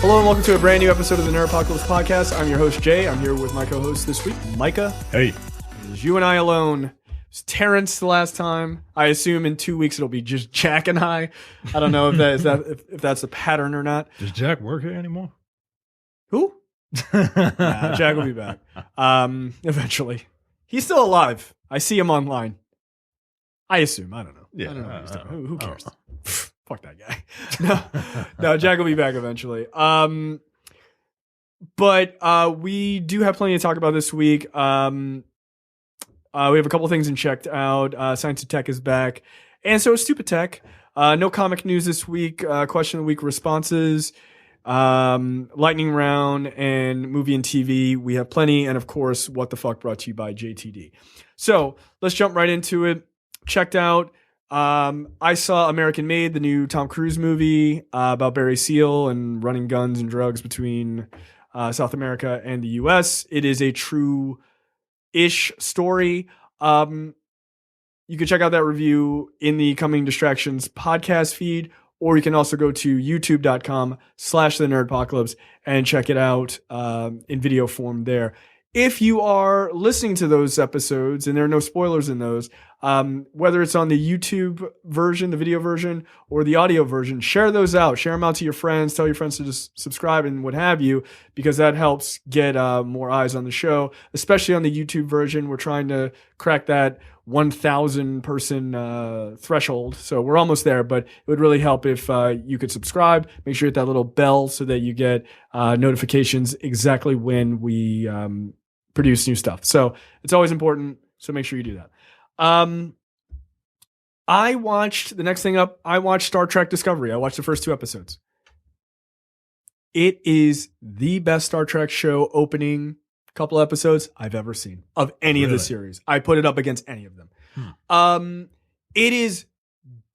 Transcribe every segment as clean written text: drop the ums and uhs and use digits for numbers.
Hello and welcome to a brand new episode of the Nerdpocalypse Podcast. I'm your host, Jay. I'm here with my co-host this week, Micah. Hey. It is you and I alone. It was Terrence the last time. I assume in 2 weeks it'll be just Jack and I. I don't know if that's a pattern or not. Does Jack work here anymore? Who? Nah, Jack will be back. Eventually. He's still alive. I see him online. I assume. I don't know. Yeah, I don't know what he's doing. Who cares? Fuck that guy. No, Jack will be back eventually. But we do have plenty to talk about this week. We have a couple things in checked out. Science and Tech is back. And so is Stupid Tech. No comic news this week. Question of the week responses. Lightning round and movie and TV. We have plenty. And of course, What the Fuck brought to you by JTD. So let's jump right into it. Checked out. I saw American Made, the new Tom Cruise movie about Barry Seal and running guns and drugs between South America and the U.S. It is a true-ish story. You can check out that review in the Coming Distractions podcast feed, or you can also go to youtube.com/thenerdpocalypse and check it out in video form there. If you are listening to those episodes, and there are no spoilers in those, whether it's on the YouTube version, the video version, or the audio version, share those out. Share them out to your friends. Tell your friends to just subscribe and what have you, because that helps get more eyes on the show, especially on the YouTube version. We're trying to crack that 1,000 person threshold. So we're almost there, but it would really help if you could subscribe. Make sure you hit that little bell so that you get notifications exactly when we produce new stuff. So it's always important. So make sure you do that. I watched Star Trek Discovery. I watched the first 2 episodes. It is the best Star Trek show opening couple episodes I've ever seen of any of the series. I put it up against any of them. It is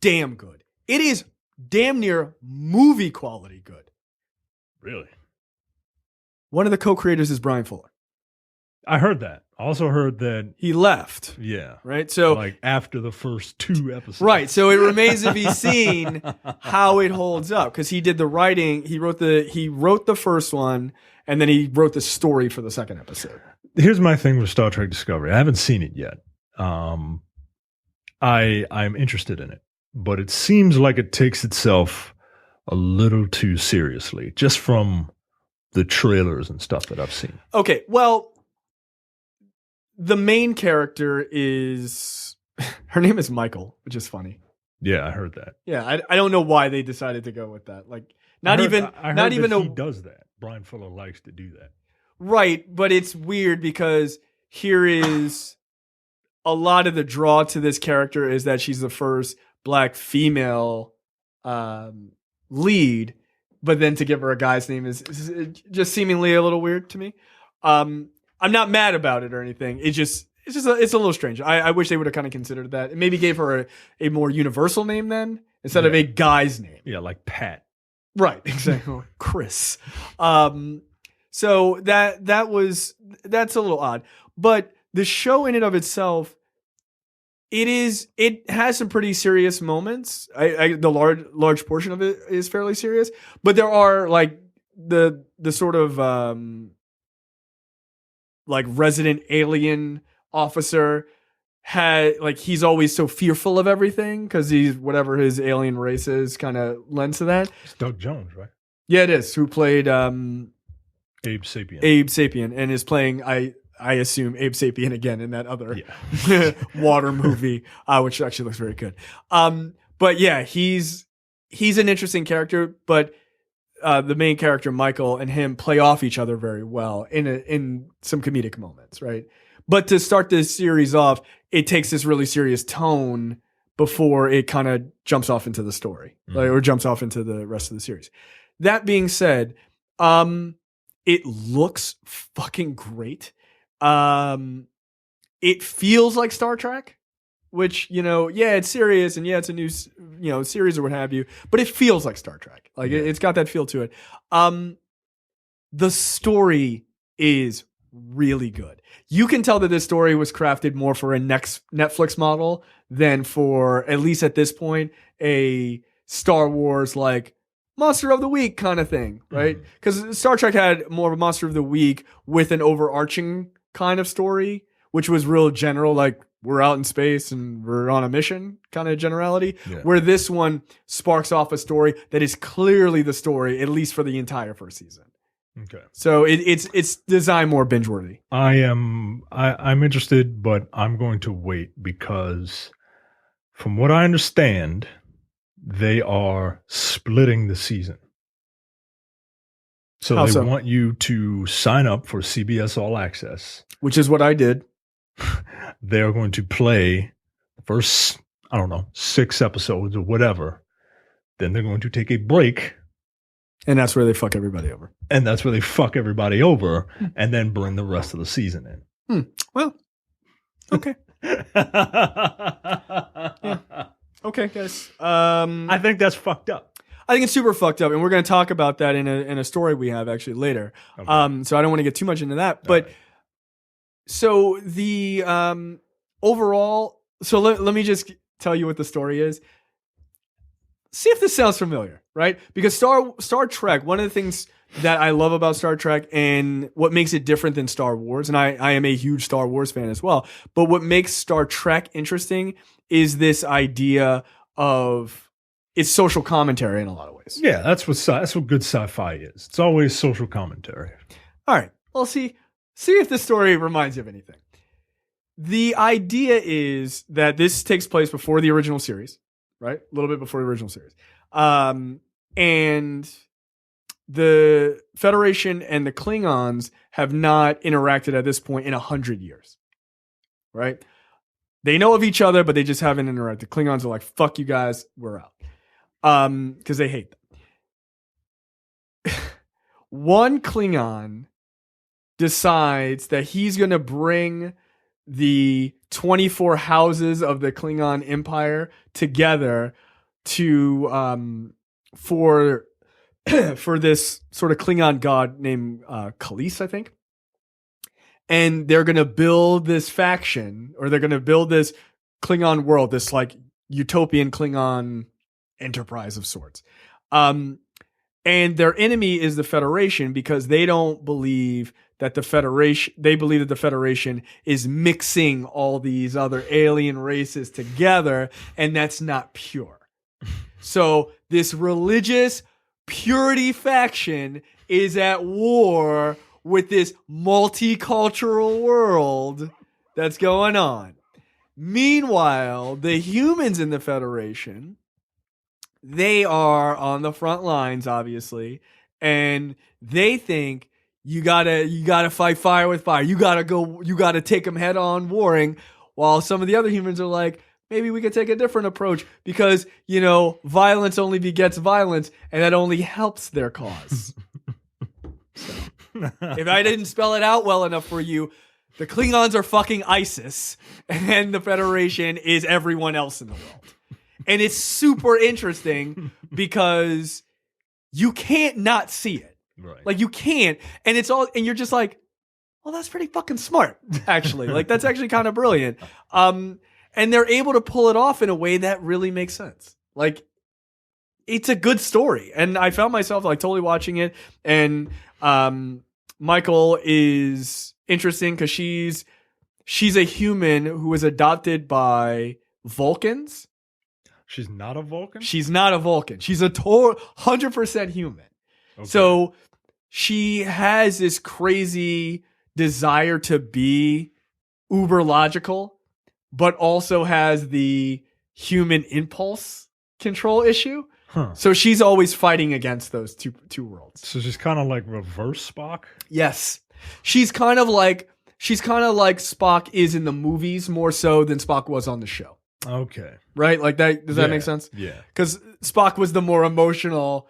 damn good. It is damn near movie quality good. Really? One of the co-creators is Brian Fuller. I heard that. Also heard that he left. Yeah. Right. So like after the first 2 episodes. Right. So it remains to be seen how it holds up, because he did the writing. He wrote the first one, and then he wrote the story for the second episode. Here's my thing with Star Trek Discovery. I haven't seen it yet. I'm interested in it, but it seems like it takes itself a little too seriously, just from the trailers and stuff that I've seen. Okay. Well, the main character her name is Michael, which is funny. Yeah, I heard that. Yeah, I don't know why they decided to go with that. Like, he does that. Brian Fuller likes to do that. Right, but it's weird because here is a lot of the draw to this character is that she's the first Black female lead, but then to give her a guy's name is just seemingly a little weird to me. I'm not mad about it or anything. It's a little strange. I wish they would have kind of considered that and maybe gave her a more universal name then instead of a guy's name. Yeah, like Pat. Right, exactly. Chris. So that's a little odd. But the show in and of itself, it has some pretty serious moments. The large portion of it is fairly serious, but there are like the sort of like resident alien officer he's always so fearful of everything because he's whatever his alien race is kind of lends to that. It's Doug Jones, right? Yeah, it is. Who played Abe Sapien. Abe Sapien, and is playing I assume Abe Sapien again in that other water movie, which actually looks very good. But yeah, he's an interesting character, but the main character Michael and him play off each other very well in some comedic moments, right? But to start this series off, it takes this really serious tone before it kind of jumps off into the story, or jumps off into the rest of the series. That being said, it looks fucking great. It feels like Star Trek, which, it's serious and it's a new, series or what have you, but it feels like Star Trek. Like it's got that feel to it. The story is really good. You can tell that this story was crafted more for a Netflix model than for, at least at this point, a Star Wars like monster of the week kind of thing, right? Because Star Trek had more of a monster of the week with an overarching kind of story, which was real general, like we're out in space and we're on a mission kind of generality, where this one sparks off a story that is clearly the story, at least for the entire first season. Okay. So it's designed more binge worthy. I'm interested, but I'm going to wait because from what I understand, they are splitting the season. So How they so? want you to sign up for CBS All Access. Which is what I did. They're going to play the first, 6 episodes or whatever. Then they're going to take a break. And that's where they fuck everybody over. And then bring the rest of the season in. Well, okay. Yeah. Okay, guys. I think that's fucked up. I think it's super fucked up, and we're going to talk about that in a story we have actually later. Okay. So I don't want to get too much into that, but so the overall. So let me just tell you what the story is. See if this sounds familiar, right? Because Star Trek, one of the things that I love about Star Trek and what makes it different than Star Wars, and I am a huge Star Wars fan as well, but what makes Star Trek interesting is this idea of it's social commentary in a lot of ways. Yeah, that's what good sci-fi is. It's always social commentary. All right. Well, see if this story reminds you of anything. The idea is that this takes place before the original series, right? A little bit before the original series. And the Federation and the Klingons have not interacted at this point in 100 years, right? They know of each other, but they just haven't interacted. Klingons are like, fuck you guys, we're out. Because they hate them. One Klingon decides that he's going to bring the 24 houses of the Klingon Empire together to for this sort of Klingon god named Khalees, I think. And they're going to build this faction, or they're going to build this Klingon world, this like utopian Klingon enterprise of sorts. And their enemy is the Federation because they don't believe that the Federation, they believe that the Federation is mixing all these other alien races together, and that's not pure. So this religious purity faction is at war with this multicultural world that's going on. Meanwhile, the humans in the Federation, they are on the front lines, obviously, and they think you gotta fight fire with fire. You gotta take them head on warring, while some of the other humans are like, maybe we could take a different approach because, violence only begets violence, and that only helps their cause. So, if I didn't spell it out well enough for you, the Klingons are fucking ISIS, and the Federation is everyone else in the world. And it's super interesting because you can't not see it. Right. Like, you can't. And it's all, and you're just like, well, that's pretty fucking smart, actually. Like, that's actually kind of brilliant. And they're able to pull it off in a way that really makes sense. Like, it's a good story. And I found myself like totally watching it. And Michael is interesting because she's a human who was adopted by Vulcans. She's not a Vulcan? She's not a Vulcan. She's a 100% human. Okay. So she has this crazy desire to be uber logical, but also has the human impulse control issue. Huh. So she's always fighting against those two worlds. So she's kind of like reverse Spock? Yes. She's kind of like Spock is in the movies more so than Spock was on the show. Okay. Right? Like that. Does that make sense? Yeah. Because Spock was the more emotional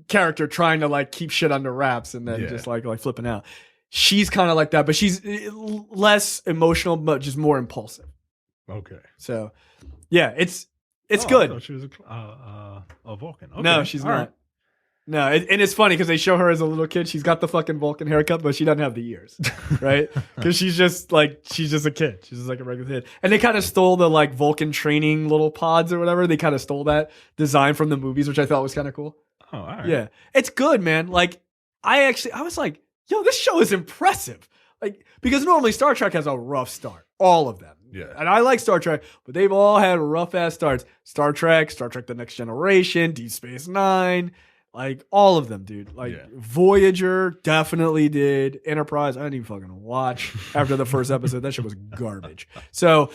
character trying to like keep shit under wraps and then just like flipping out. She's kind of like that, but she's less emotional, but just more impulsive. Okay. So, yeah, it's good. I thought she was a Vulcan. Okay. No, she's All not. right. No, and it's funny because they show her as a little kid. She's got the fucking Vulcan haircut, but she doesn't have the ears, right? Because she's just a kid. She's just like a regular kid. And they kind of stole the like Vulcan training little pods or whatever. They kind of stole that design from the movies, which I thought was kind of cool. Oh, all right. Yeah, it's good, man. Like I was like, yo, this show is impressive. Like because normally Star Trek has a rough start, all of them. Yeah. And I like Star Trek, but they've all had rough ass starts. Star Trek, The Next Generation, Deep Space Nine, like all of them, dude. Like Voyager definitely did. Enterprise, I didn't even fucking watch after the first episode. That shit was garbage. So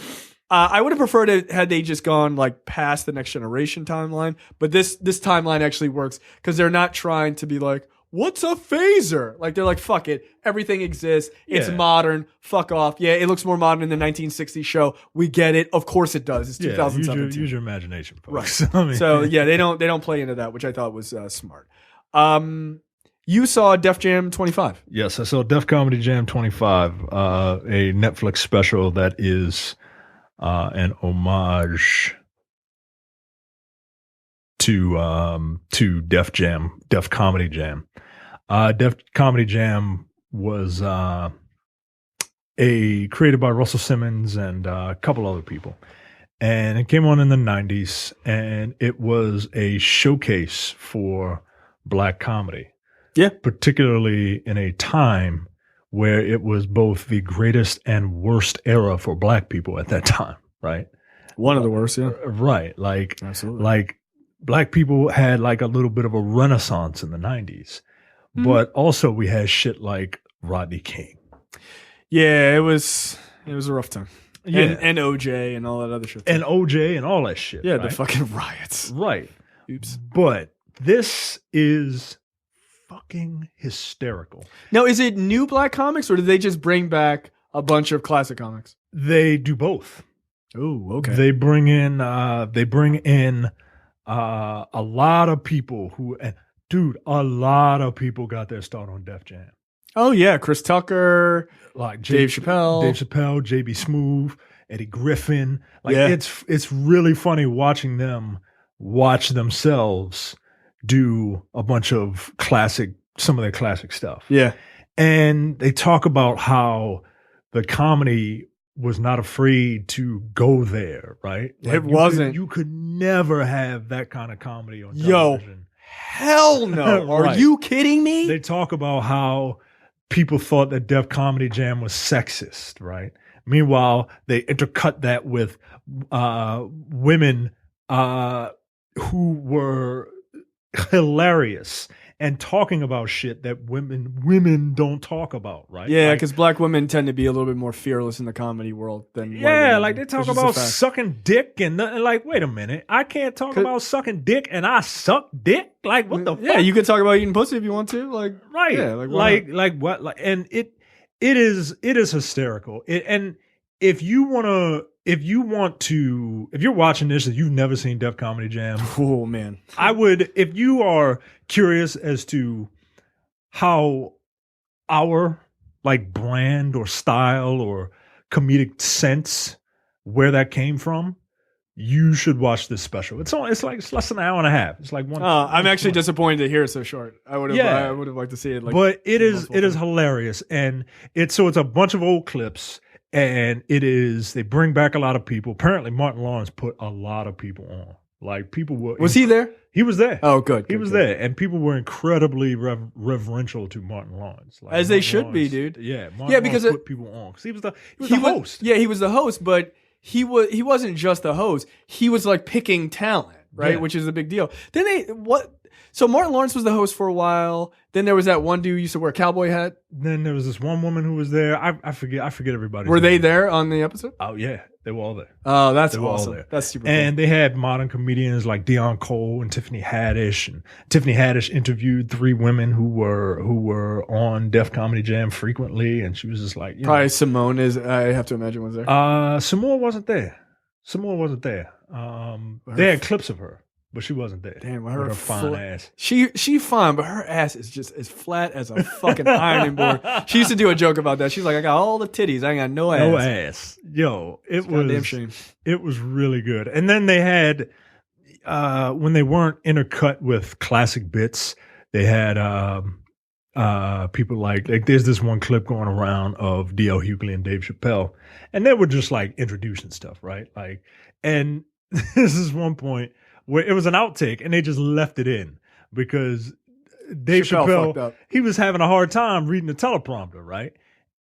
I would have preferred it had they just gone like past the Next Generation timeline, but this timeline actually works because they're not trying to be like, what's a phaser? Like they're like, fuck it, everything exists. It's modern. Fuck off. Yeah, it looks more modern than the 1960s show. We get it. Of course it does. It's 2017. Use your imagination, folks. Right. I mean, so yeah, they don't play into that, which I thought was smart. You saw Def Jam 25. Yes, I saw Def Comedy Jam 25, a Netflix special that is an homage to Def Comedy Jam. Def Comedy Jam was created by Russell Simmons and a couple other people. And it came on in the 90s, and it was a showcase for black comedy. Yeah. Particularly in a time where it was both the greatest and worst era for black people at that time, right? One of the worst, yeah. Right. Like, absolutely. Like, black people had like a little bit of a renaissance in the 90s. But also we had shit like Rodney King. Yeah, it was a rough time. Yeah. And OJ and all that other shit. And OJ and all that shit. Yeah, right? the fucking riots. Right. Oops. But this is fucking hysterical. Now, is it new black comics or did they just bring back a bunch of classic comics? They do both. Oh, okay. They bring in a lot of people who, and dude, a lot of people got their start on Def Jam. Oh yeah, Chris Tucker, like Dave Chappelle, JB Smoove, Eddie Griffin. Like it's really funny watching them watch themselves do a bunch of some of their classic stuff. Yeah. And they talk about how the comedy was not afraid to go there, right? Like it wasn't. You could never have that kind of comedy on Yo, television. hell no. Are Right. you kidding me? They talk about how people thought that Def Comedy Jam was sexist, right? Meanwhile, they intercut that with women who were hilarious and talking about shit that women don't talk about, right? Yeah, because black women tend to be a little bit more fearless in the comedy world than white women, like they talk which is a about fact. sucking dick and like, wait a minute, I can't talk about sucking dick and I suck dick? Like, what the fuck? Yeah, you can talk about eating pussy if you want to. Like, right. Yeah, like what? Like, and it is hysterical. And if you're watching this and you've never seen Def Comedy Jam, oh man, I would, if you are curious as to how our like brand or style or comedic sense, where that came from, you should watch this special. It's less than an hour and a half. It's like one. I'm actually disappointed to hear it so short. I would have liked to see it. Like, but it is hilarious, and it's a bunch of old clips, and they bring back a lot of people. Apparently, Martin Lawrence put a lot of people on. Like people were. Was he there? He was there. Oh, good. He was there, and people were incredibly reverential to Martin Lawrence, like, as Martin they should Lawrence, be, dude. Yeah, Martin Lawrence put people on because he was the host. Yeah, he was the host, but he wasn't just the host. He was like picking talent, right? Yeah. Which is a big deal. So Martin Lawrence was the host for a while. Then there was that one dude who used to wear a cowboy hat. Then there was this one woman who was there. I forget everybody. Were they there on the episode? Oh yeah, they were all there. Oh, that's They were all awesome. there. That's super cool. And they had modern comedians like Dion Cole and Tiffany Haddish. And Tiffany Haddish interviewed 3 women who were on Def Comedy Jam frequently, and she was just like, probably Simone I have to imagine was there. Simone wasn't there. They had clips of her, but she wasn't there. Damn, with her fine ass. She fine, but her ass is just as flat as a fucking ironing board. She used to do a joke about that. She's like, I got all the titties, I ain't got no ass. No ass. Yo, it was goddamn shame. It was really good. And then they had when they weren't intercut with classic bits, they had people like there's this one clip going around of D.L. Hughley and Dave Chappelle, and they were just like introducing stuff, right? Like, and this is one point where it was an outtake and they just left it in. because Dave Chappelle fucked up. Chappelle, he was having a hard time reading the teleprompter, right?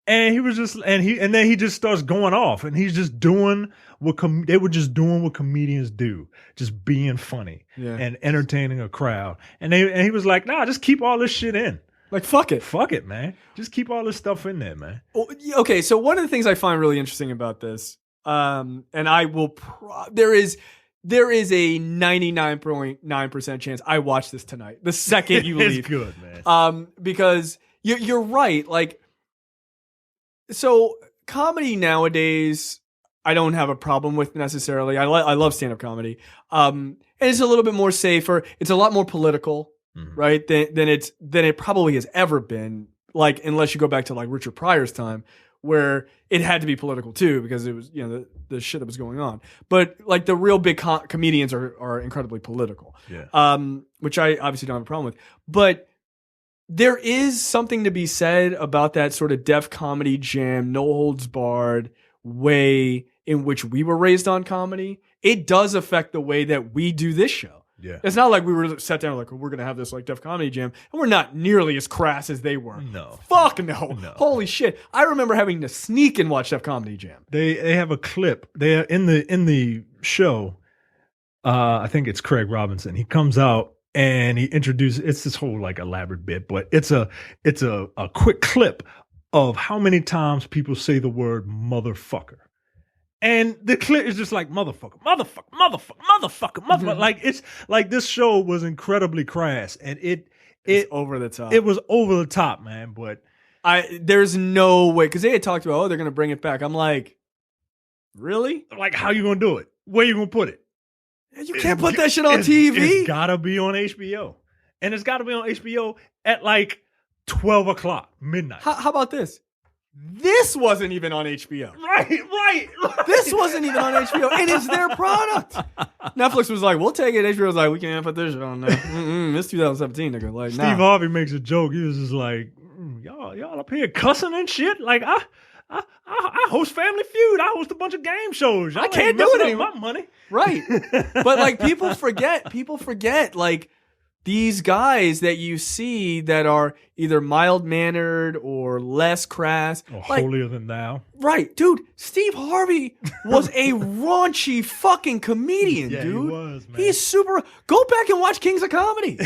And he was just, and then he just starts going off, and he's just doing what they were just doing what comedians do, just being funny and entertaining a crowd. And he was like, nah, just keep all this shit in. Like, fuck it, man. Just keep all this stuff in there, man. Okay, so one of the things I find really interesting about this, and I will, there is a 99.9% chance I watch this tonight. The second you leave, it's good, man. Because you're right, like. So comedy nowadays, I don't have a problem with necessarily. I love stand-up comedy, and it's a little bit more safer. It's a lot more political, right? Than it probably has ever been. Like, unless you go back to like Richard Pryor's time, where it had to be political too, because it was the shit that was going on. But like the real big comedians are incredibly political, which I obviously don't have a problem with, but. There is something to be said about that sort of Def Comedy Jam, no holds barred way in which we were raised on comedy. It does affect the way that we do this show. Yeah. It's not like we were sat down like, we're going to have this like Def Comedy Jam, and we're not nearly as crass as they were. No. Fuck no. Holy shit. I remember having to sneak and watch Def Comedy Jam. They have a clip. They are in the show. I think it's Craig Robinson. He comes out. And he introduces, it's this whole like elaborate bit, but it's a quick clip of how many times people say the word motherfucker. And the clip is just like motherfucker. Like it's like this show was incredibly crass, and it's over the top. It was over the top, man. But there's no way, because they had talked about, they're gonna bring it back. I'm like, really? Like, how you gonna do it? Where you gonna put it? You can't put that shit on TV. It's gotta be on HBO. And it's gotta be on HBO at like 12 o'clock, midnight. How about this? This wasn't even on HBO. Right. This wasn't even on HBO, and it's their product. Netflix was like, we'll take it. HBO was like, we can't put this shit on there. It's 2017, nigga. Like, Steve Harvey makes a joke. He was just like, y'all up here cussing and shit? Like, I host Family Feud. I host a bunch of game shows. I can't do it anymore. My money. Right. But like people forget like these guys that you see that are either mild-mannered or less crass. Or like, holier than thou. Right. Dude, Steve Harvey was a raunchy fucking comedian, dude. He was, man. He's super. Go back and watch Kings of Comedy.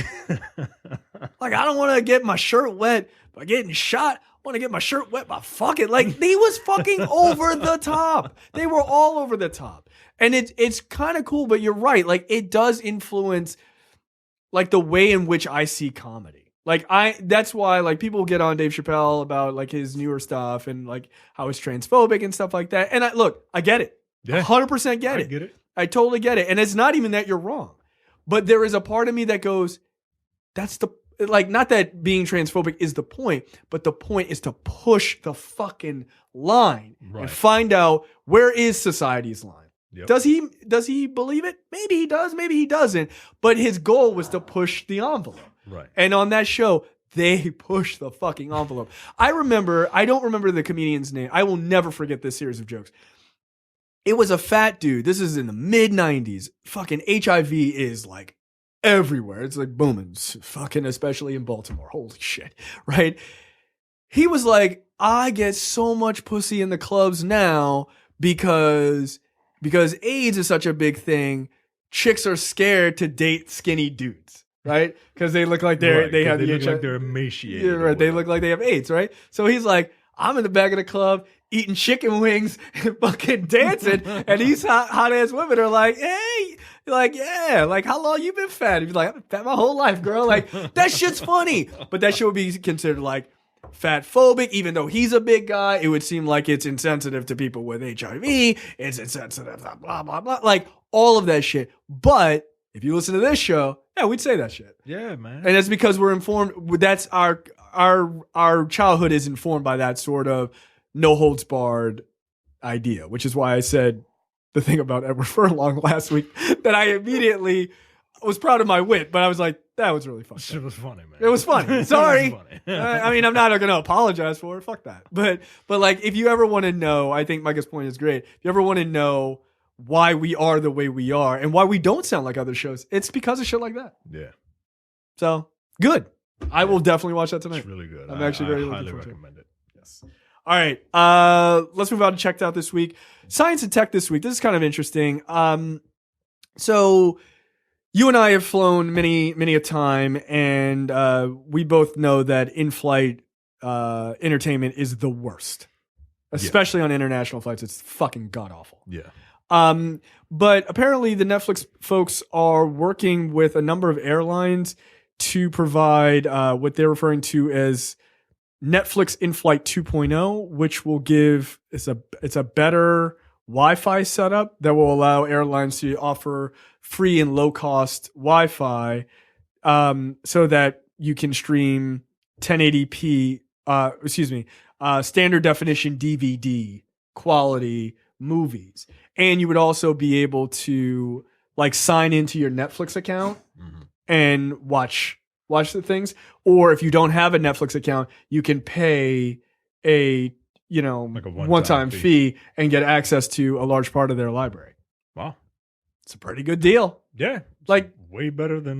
Like, I don't want to get my shirt wet by getting shot. I want to get my shirt wet by fucking. Like, he was fucking over the top. They were all over the top. And it's kind of cool, but you're right. Like, it does influence like the way in which I see comedy. Like that's why like people get on Dave Chappelle about like his newer stuff and like how it's transphobic and stuff like that. And I get it. Yeah. 100% get it. I get it. I totally get it. And it's not even that you're wrong. But there is a part of me that goes, that's the, like, not that being transphobic is the point, but the point is to push the fucking line and find out where is society's line. Yep. Does he believe it? Maybe he does, maybe he doesn't. But his goal was to push the envelope. Right. And on that show, they pushed the fucking envelope. I don't remember the comedian's name. I will never forget this series of jokes. It was a fat dude. This is in the mid-90s. Fucking HIV is like everywhere. It's like booming. Fucking especially in Baltimore. Holy shit. Right? He was like, I get so much pussy in the clubs now because AIDS is such a big thing, chicks are scared to date skinny dudes, right? Because they look like they have the look like they're emaciated. Yeah, right. They look like they have AIDS, right? So he's like, I'm in the back of the club eating chicken wings and fucking dancing, and these hot ass women are like, hey, like, yeah, like, how long you been fat? He's like, I've been fat my whole life, girl. Like, that shit's funny, but that shit would be considered like fat phobic, even though he's a big guy. It would seem like it's insensitive to people with HIV. It's insensitive, blah, blah, blah. Like all of that shit. But if you listen to this show, yeah, we'd say that shit. Yeah, man. And that's because we're informed. That's our childhood is informed by that sort of no holds barred idea, which is why I said the thing about Edward Furlong last week that I immediately was proud of my wit, but I was like, that was really funny. It was funny, man. It was funny. Sorry. It was funny. I mean, I'm not going to apologize for it. Fuck that. But like, if you ever want to know, I think Micah's point is great. If you ever want to know why we are the way we are and why we don't sound like other shows, it's because of shit like that. Yeah. So good. I will definitely watch that tonight. It's really good. I'm actually very highly looking forward to it. recommend it. Yes. All right. Let's move on to checked out this week. Science and tech this week. This is kind of interesting. So you and I have flown many a time, and we both know that in-flight entertainment is the worst, especially on international flights. It's fucking god awful. Yeah. But apparently the Netflix folks are working with a number of airlines to provide what they're referring to as Netflix in-flight 2.0, which will give it's a better Wi-Fi setup that will allow airlines to offer free and low-cost Wi-Fi, so that you can stream 1080p, standard definition DVD quality movies, and you would also be able to like sign into your Netflix account and watch the things. Or if you don't have a Netflix account, you can pay a like a one-time fee and get access to a large part of their library. Wow. It's a pretty good deal. Yeah. Like way better than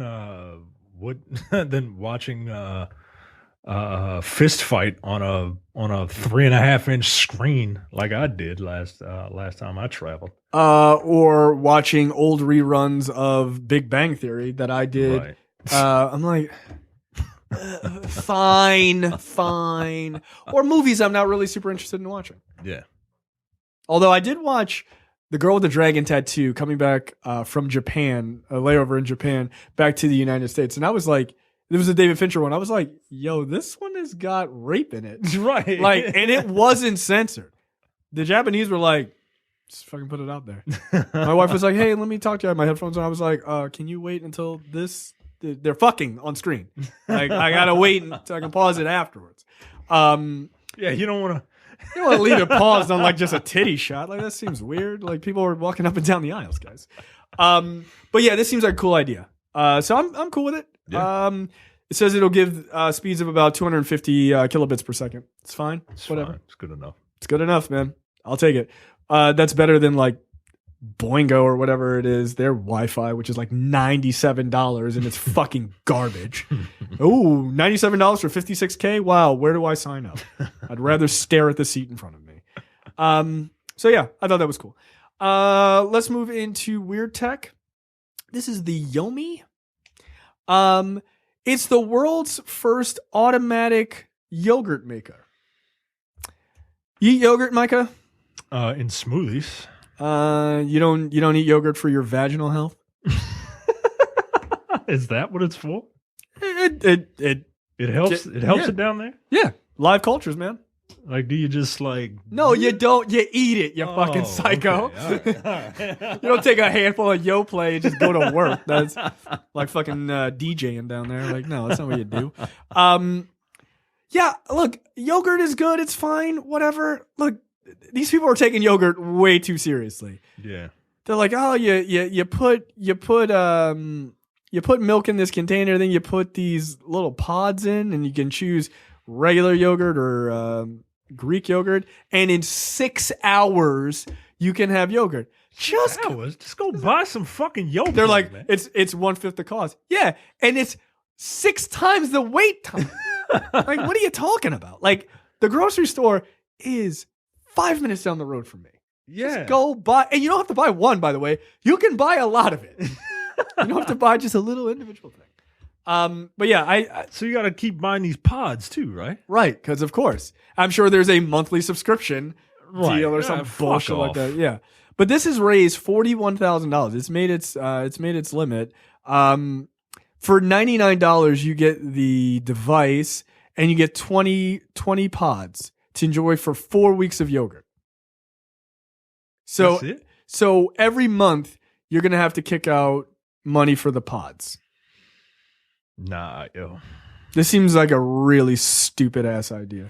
than watching fist fight on a 3.5-inch screen like I did last time I traveled. Or watching old reruns of Big Bang Theory that I did. Right. I'm like, fine. Or movies I'm not really super interested in watching. Yeah. Although I did watch The Girl with the Dragon Tattoo coming back from Japan, a layover in Japan, back to the United States. And I was like, it was a David Fincher one. I was like, yo, this one has got rape in it. Right. Like, and it wasn't censored. The Japanese were like, just fucking put it out there. My wife was like, hey, let me talk to you. I had my headphones on. I was like, can you wait until they're fucking on screen. Like, I gotta wait until I can pause it afterwards. Yeah, you don't want to leave it paused on like just a titty shot. Like that seems weird. Like people are walking up and down the aisles, guys. But yeah, this seems like a cool idea. So I'm cool with it. Yeah. It says it'll give speeds of about 250 kilobits per second. It's fine. It's whatever. Fine. It's good enough. It's good enough, man. I'll take it. That's better than like Boingo or whatever it is, their Wi-Fi, which is like $97 and it's fucking garbage. Oh, $97 for 56K? Wow, where do I sign up? I'd rather stare at the seat in front of me. So yeah, I thought that was cool. Let's move into weird tech. This is the Yomi. It's the world's first automatic yogurt maker. You eat yogurt, Micah? In smoothies. You don't eat yogurt for your vaginal health? Is that what it's for? It helps. It helps it down there. Yeah, live cultures, man. Like, do you just like? No, you don't. You eat it. You fucking psycho. Okay. All right. You don't take a handful of Yoplait and just go to work. That's like fucking DJing down there. Like, no, that's not what you do. Yeah, look, yogurt is good. It's fine. Whatever. Look, these people are taking yogurt way too seriously. Yeah. They're like, oh, you put milk in this container, then you put these little pods in, and you can choose regular yogurt or Greek yogurt, and in 6 hours you can have yogurt. Just go buy some fucking yogurt. They're like, man. it's 1/5 the cost. Yeah, and it's 6 times the wait time. Like, what are you talking about? Like, the grocery store is 5 minutes down the road from me. Yeah. Just go buy, and you don't have to buy one, by the way. You can buy a lot of it. You don't have to buy just a little individual thing. But yeah, so you got to keep buying these pods too, right? Right, because of course, I'm sure there's a monthly subscription deal or some bullshit like that. Yeah, but this has raised $41,000. It's made its limit. For $99, you get the device and you get 20 pods to enjoy for 4 weeks of yogurt. So, that's it? So every month you're gonna have to kick out money for the pods. Nah, yo. This seems like a really stupid ass idea.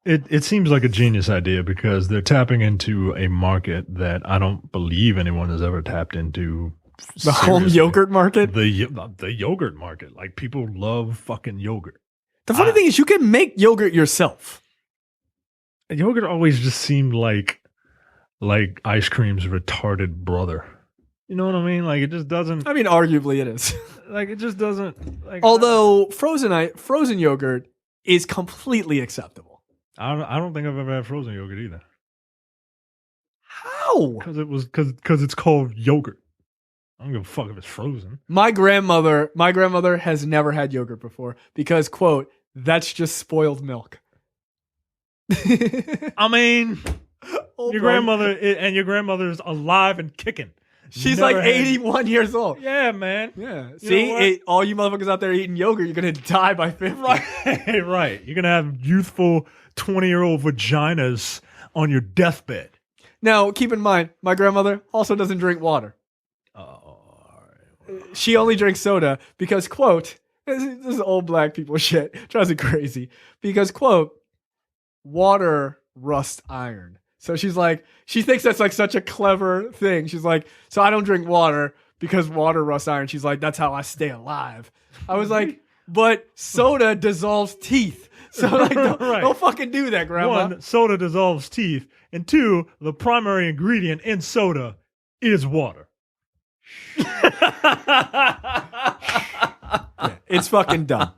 It seems like a genius idea because they're tapping into a market that I don't believe anyone has ever tapped into. The home yogurt market? The yogurt market. Like, people love fucking yogurt. The funny thing is you can make yogurt yourself. Yogurt always just seemed like ice cream's retarded brother. You know what I mean? Like it just doesn't. I mean, arguably it is. Like it just doesn't. Like, Although frozen yogurt is completely acceptable. I don't think I've ever had frozen yogurt either. How? Because it's called yogurt. I don't give a fuck if it's frozen. My grandmother has never had yogurt before because, quote, that's just spoiled milk. I mean, your grandmother is alive and kicking. She's like 81 years old. Yeah, man. Yeah. See, all you motherfuckers out there eating yogurt, you're going to die by 50. Right. You're going to have youthful 20-year-old vaginas on your deathbed. Now, keep in mind, my grandmother also doesn't drink water. She only drinks soda because, quote, this is old black people shit. Drives me crazy. Because, quote, water rusts iron. So she's like, she thinks that's like such a clever thing. She's like, so I don't drink water because water rusts iron. She's like, that's how I stay alive. I was like, but soda dissolves teeth. So like, don't fucking do that, Grandma. 1, soda dissolves teeth. And 2, the primary ingredient in soda is water. Yeah, it's fucking dumb.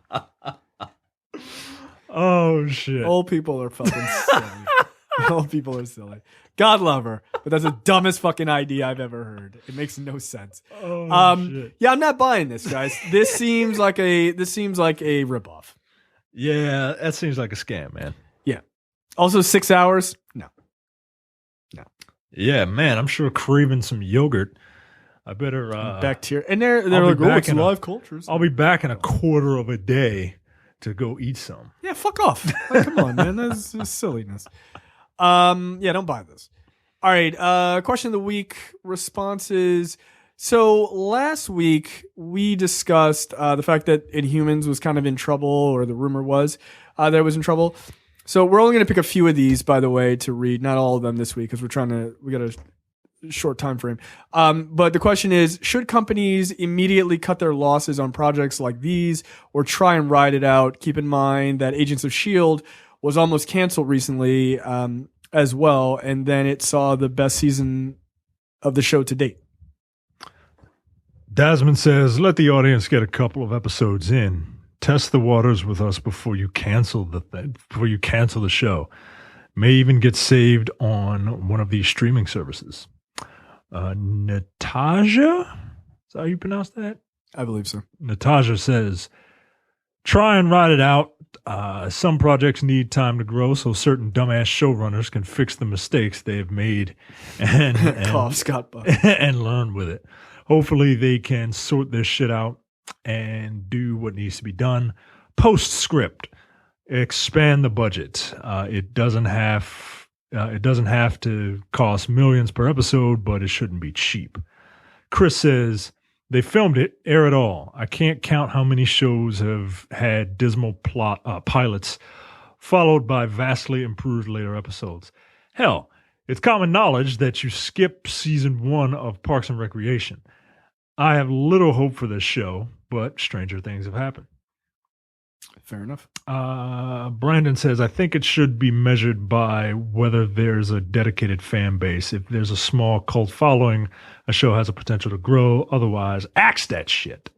Oh, shit. Old people are fucking silly. Old people are silly. God love her, but that's the dumbest fucking idea I've ever heard. It makes no sense. Oh, shit. Yeah, I'm not buying this, guys. This seems like a ripoff. Yeah, that seems like a scam, man. Yeah. Also, 6 hours? No. Yeah, man, I'm sure craving some yogurt. I better bacteria. And they're like, oh, it's live cultures. I'll be back in a quarter of a day to go eat some. Yeah, fuck off. Like, come on, man. That's silliness. Yeah, don't buy this. All right. Question of the week responses. So last week we discussed the fact that Inhumans was kind of in trouble, or the rumor was that it was in trouble. So we're only going to pick a few of these, by the way, to read. Not all of them this week because we got a short time frame. But the question is, should companies immediately cut their losses on projects like these or try and ride it out? Keep in mind that Agents of S.H.I.E.L.D. was almost canceled recently as well, and then it saw the best season of the show to date. Dasmond says, let the audience get a couple of episodes in. Test the waters with us before you cancel the show. May even get saved on one of these streaming services. Natasha? Is that how you pronounce that? I believe so. Natasha says, try and ride it out. Some projects need time to grow so certain dumbass showrunners can fix the mistakes they have made and learn with it. Hopefully they can sort this shit out and do what needs to be done. Postscript. Expand the budget. It doesn't have to cost millions per episode, but it shouldn't be cheap. Chris says, they filmed it, air it all. I can't count how many shows have had dismal pilots followed by vastly improved later episodes. Hell, it's common knowledge that you skip season 1 of Parks and Recreation. I have little hope for this show, but stranger things have happened. Fair enough. Brandon says, I think it should be measured by whether there's a dedicated fan base. If there's a small cult following, a show has a potential to grow. Otherwise, axe that shit.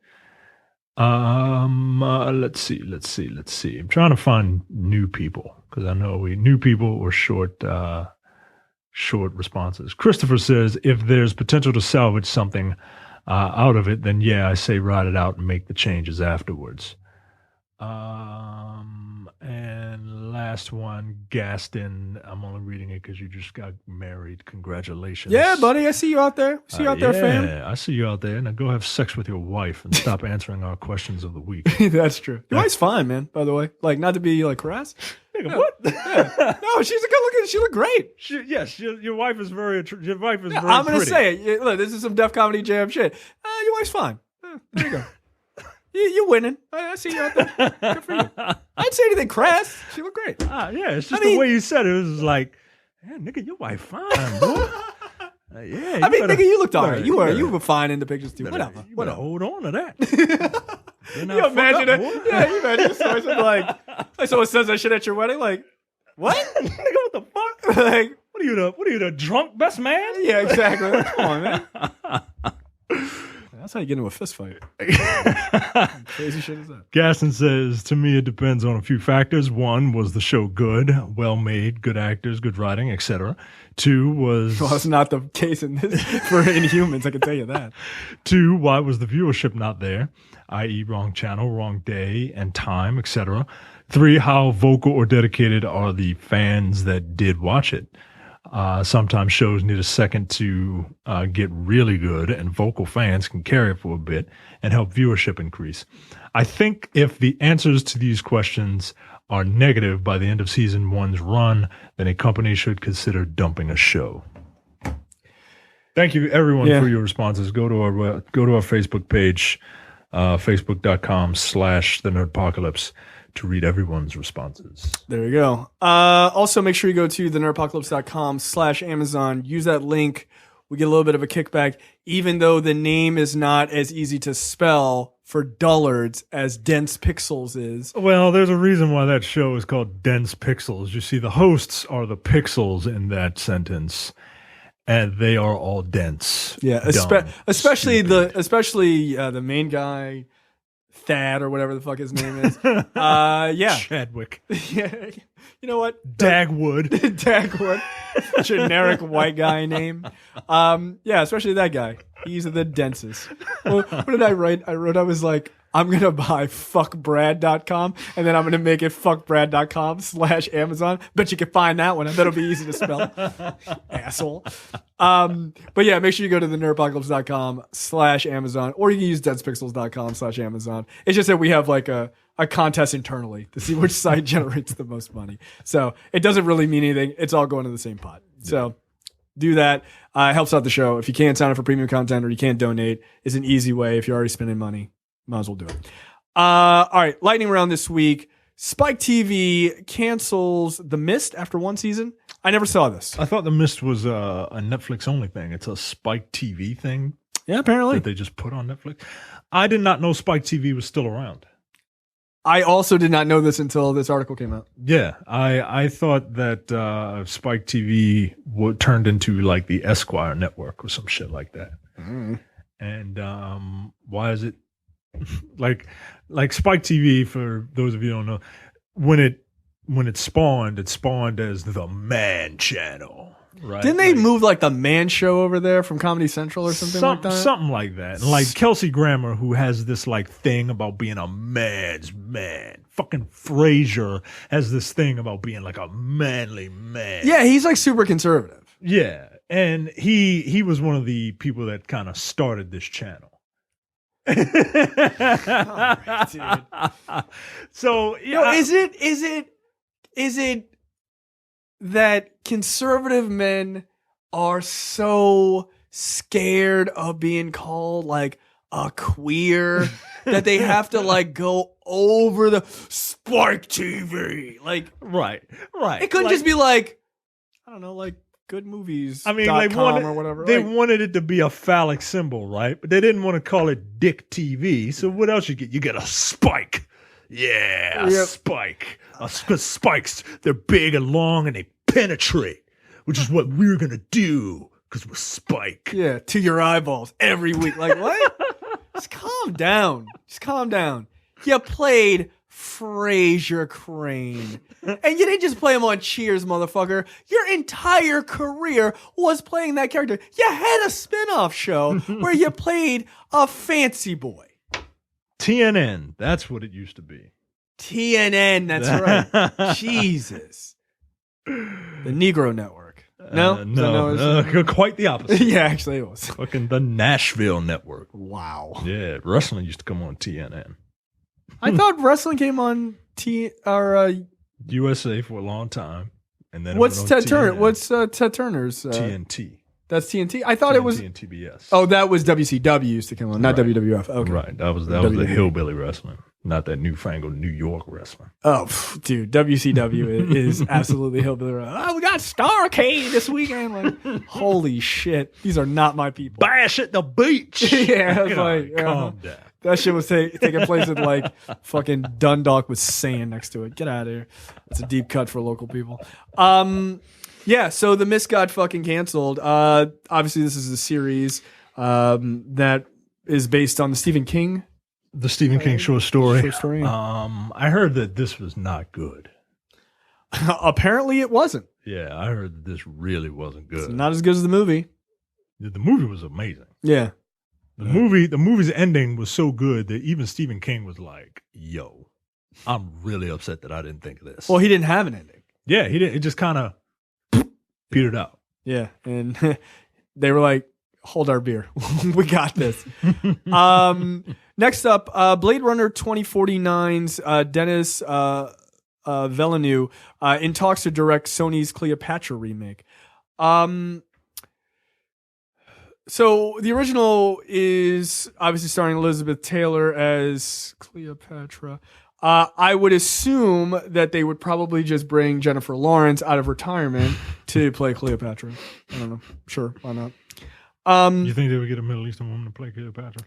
Let's see. I'm trying to find new people because I know new people or short responses. Christopher says, if there's potential to salvage something out of it, then yeah, I say ride it out and make the changes afterwards. And last one, Gaston. I'm only reading it because you just got married. Congratulations. Yeah, buddy. I see you out there. Fam. Yeah, I see you out there. Now go have sex with your wife and stop answering our questions of the week. That's true. Your wife's fine, man, by the way. Like, not to be like crass. Nigga, what? Yeah. No, she's a good looking. She looked great. Yes, your wife is very. Your wife is very. I'm gonna pretty. say it. Look, this is some Def Comedy Jam shit. Your wife's fine. There you go. You're winning. I see you out there. Good for you. I didn't say anything crass. She looked great. Yeah, it's just the way you said it. It was like, yeah, nigga, your wife fine, boy. Yeah. Nigga, you looked all right. You were fine in the pictures too. Whatever. Hold on to that. You imagine it? Yeah, you imagine something like someone says that shit at your wedding. Like, what? Nigga, what the fuck? Like, what are you the drunk best man? Yeah, exactly. Come on, man. That's how you get into a fist fight. Crazy shit is that? Gaston says, to me, it depends on a few factors. One, was the show good, well made, good actors, good writing, etc. Two was... Well, that's not the case in this for Inhumans, I can tell you that. Two, why was the viewership not there? I.e. wrong channel, wrong day and time, etc. Three, how vocal or dedicated are the fans that did watch it? Sometimes shows need a second to get really good, and vocal fans can carry it for a bit and help viewership increase. I think if the answers to these questions are negative by the end of season 1's run, then a company should consider dumping a show. Thank you, everyone, for your responses. Go to our Facebook page, facebook.com/The Nerdpocalypse, to read everyone's responses. There you go. Also, make sure you go to thenerdpocalypse.com/Amazon. Use that link. We get a little bit of a kickback, even though the name is not as easy to spell for dullards as Dense Pixels is. Well, there's a reason why that show is called Dense Pixels. You see, the hosts are the pixels in that sentence, and they are all dense. Yeah, especially the main guy, Thad, or whatever the fuck his name is. Yeah. Chadwick. Yeah. You know what? Dagwood. Dagwood. Generic white guy name. Yeah, especially that guy. He's the densest. Well, what did I write? I was like, I'm going to buy fuckbrad.com and then I'm going to make it fuckbrad.com/Amazon. Bet you can find that one. I bet it'll be easy to spell. Asshole. But yeah, make sure you go to thenerdpocalypse.com/Amazon, or you can use densepixels.com/Amazon. It's just that we have like a contest internally to see which site generates the most money. So it doesn't really mean anything. It's all going to the same pot. So do that. It helps out the show. If you can't sign up for premium content or you can't donate, it's an easy way. If you're already spending money, might as well do it. All right. Lightning round this week. Spike TV cancels The Mist after one season. I never saw this. I thought The Mist was a Netflix only thing. It's a Spike TV thing. Yeah, apparently. That they just put on Netflix. I did not know Spike TV was still around. I also did not know this until this article came out. Yeah, I thought that Spike TV turned into like the Esquire network or some shit like that. Mm. And why is it like Spike TV? For those of you who don't know, when it spawned as the Man Channel. Right. Didn't they move like the Man Show over there from Comedy Central or something like that? Something like that. Like Kelsey Grammer, who has this like thing about being a man's man. Fucking Frasier has this thing about being like a manly man. Yeah, he's like super conservative. Yeah, and he was one of the people that kind of started this channel. All right, dude. So yeah, is it that conservative men are so scared of being called like a queer that they have to like go over the Spike TV? Like, right. It couldn't just be like, I don't know, like good movies. I mean, or whatever. They wanted it to be a phallic symbol, right? But they didn't want to call it Dick TV. So what else you get? You get a Spike. Yeah, a spike. Because spikes, they're big and long and they penetrate, which is what we're going to do because we're Spike. Yeah, to your eyeballs every week. Like, what? Just calm down. You played Frasier Crane. And you didn't just play him on Cheers, motherfucker. Your entire career was playing that character. You had a spinoff show where you played a fancy boy. TNN, that's what it used to be. TNN, that's right. Jesus. The Negro Network. No? No, quite the opposite. Yeah, actually it was. Fucking the Nashville Network. Wow. Yeah, wrestling used to come on TNN. I thought wrestling came on USA for a long time. And then what's Ted Turner? What's Ted Turner's? TNT. That's TNT. I thought it was TNT and TBS. Oh, that was WCW used to come on, not WWF. Okay, right. That was the hillbilly wrestling, not that newfangled New York wrestling. Oh, dude, WCW is absolutely hillbilly wrestling. Oh, we got Starrcade this weekend. Like, holy shit, these are not my people. Bash at the beach. Yeah, it's like calm down. That shit was taking place in like fucking Dundalk with sand next to it. Get out of here. That's a deep cut for local people. Yeah, so The Mist got fucking canceled. Obviously, this is a series that is based on the Stephen King. The Stephen King short story. Yeah. I heard that this was not good. Apparently it wasn't. Yeah, I heard that this really wasn't good. It's not as good as the movie. The movie was amazing. Yeah. The movie's ending was so good that even Stephen King was like, yo, I'm really upset that I didn't think of this. Well, he didn't have an ending. Yeah, he didn't. It just kind of petered out. Yeah. And they were like, hold our beer. We got this. Next up, Blade Runner 2049's Denis Villeneuve in talks to direct Sony's Cleopatra remake. So the original is obviously starring Elizabeth Taylor as Cleopatra. I would assume that they would probably just bring Jennifer Lawrence out of retirement to play Cleopatra. I don't know. Sure, why not? You think they would get a Middle Eastern woman to play Cleopatra?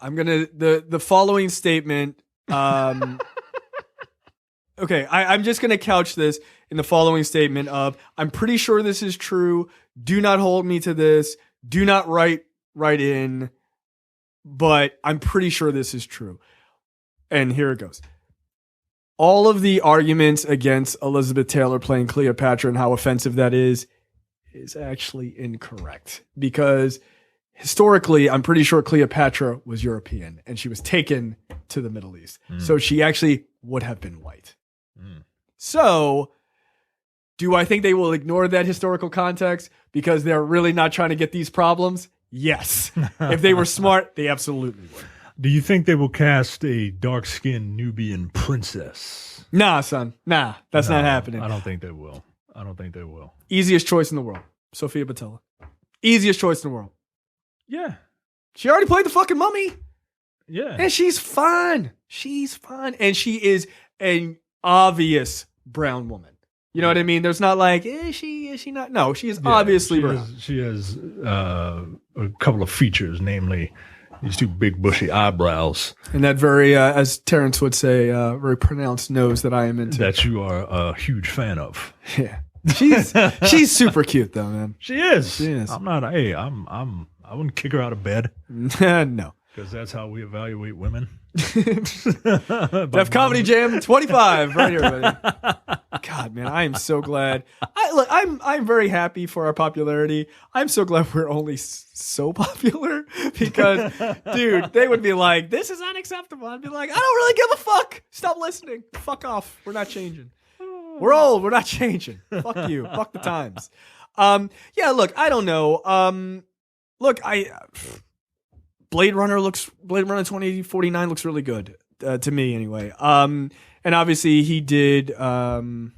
I'm gonna the following statement. Okay, I'm just gonna couch this in the following statement of I'm pretty sure this is true. Do not hold me to this. Do not write in, but I'm pretty sure this is true. And here it goes. All of the arguments against Elizabeth Taylor playing Cleopatra and how offensive that is actually incorrect. Because historically, I'm pretty sure Cleopatra was European and she was taken to the Middle East. So she actually would have been white. So do I think they will ignore that historical context because they're really not trying to get these problems? Yes. If they were smart, they absolutely would. Do you think they will cast a dark-skinned Nubian princess? Nah, son. Nah, that's not happening. I don't think they will. Easiest choice in the world. Sophia Boutella. Easiest choice in the world. Yeah. She already played the fucking mummy. Yeah. And she's fine. And she is an obvious brown woman. You know what I mean? There's not like, is she not? No, she is obviously brown. She has a couple of features, namely these two big bushy eyebrows. And that very, as Terrence would say, very pronounced nose that I am into. That you are a huge fan of. Yeah. She's super cute though, man. She is. I'm not, I wouldn't kick her out of bed. No. Because that's how we evaluate women. Def Comedy Jam 25 right here, buddy. God, man, I am so glad. I'm very happy for our popularity. I'm so glad we're only so popular because, dude, they would be like, "This is unacceptable." I'd be like, "I don't really give a fuck. Stop listening. Fuck off. We're not changing. We're old. We're not changing. Fuck you. Fuck the times." Yeah. Look, I don't know. Blade Runner 2049 looks really good to me anyway. And obviously he did. When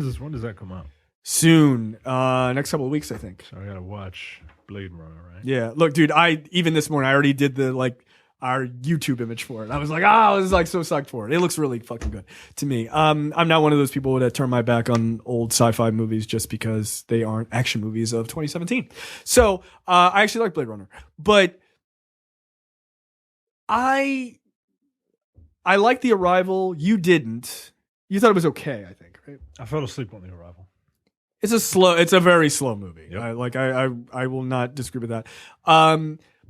does that come out? Soon, next couple of weeks, I think. So I gotta watch Blade Runner, right? Yeah. Look, dude, even this morning I already did our YouTube image for it. I was like, I was like so psyched for it. It looks really fucking good to me. I'm not one of those people that turn my back on old sci-fi movies just because they aren't action movies of 2017. So I actually like Blade Runner, but I like The Arrival. You didn't. You thought it was okay, I think, right? I fell asleep on The Arrival. It's a very slow movie. Yep. I will not disagree with that.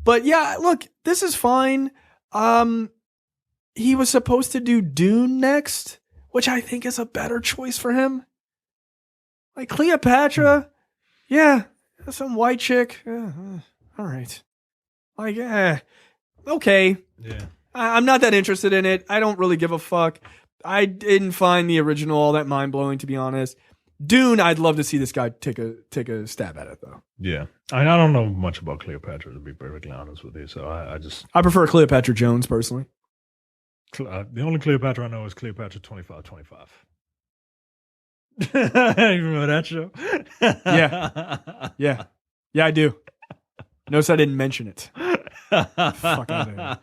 But yeah, look, this is fine. He was supposed to do Dune next, which I think is a better choice for him. Like Cleopatra, yeah, some white chick. All right. Like, okay. Yeah. I'm not that interested in it. I don't really give a fuck. I didn't find the original all that mind-blowing, to be honest. Dune, I'd love to see this guy take a stab at it, though. Yeah. I don't know much about Cleopatra, to be perfectly honest with you, so I prefer Cleopatra Jones, personally. The only Cleopatra I know is Cleopatra 2525. You remember that show? Yeah, I do. Notice I didn't mention it. Fuck out of here.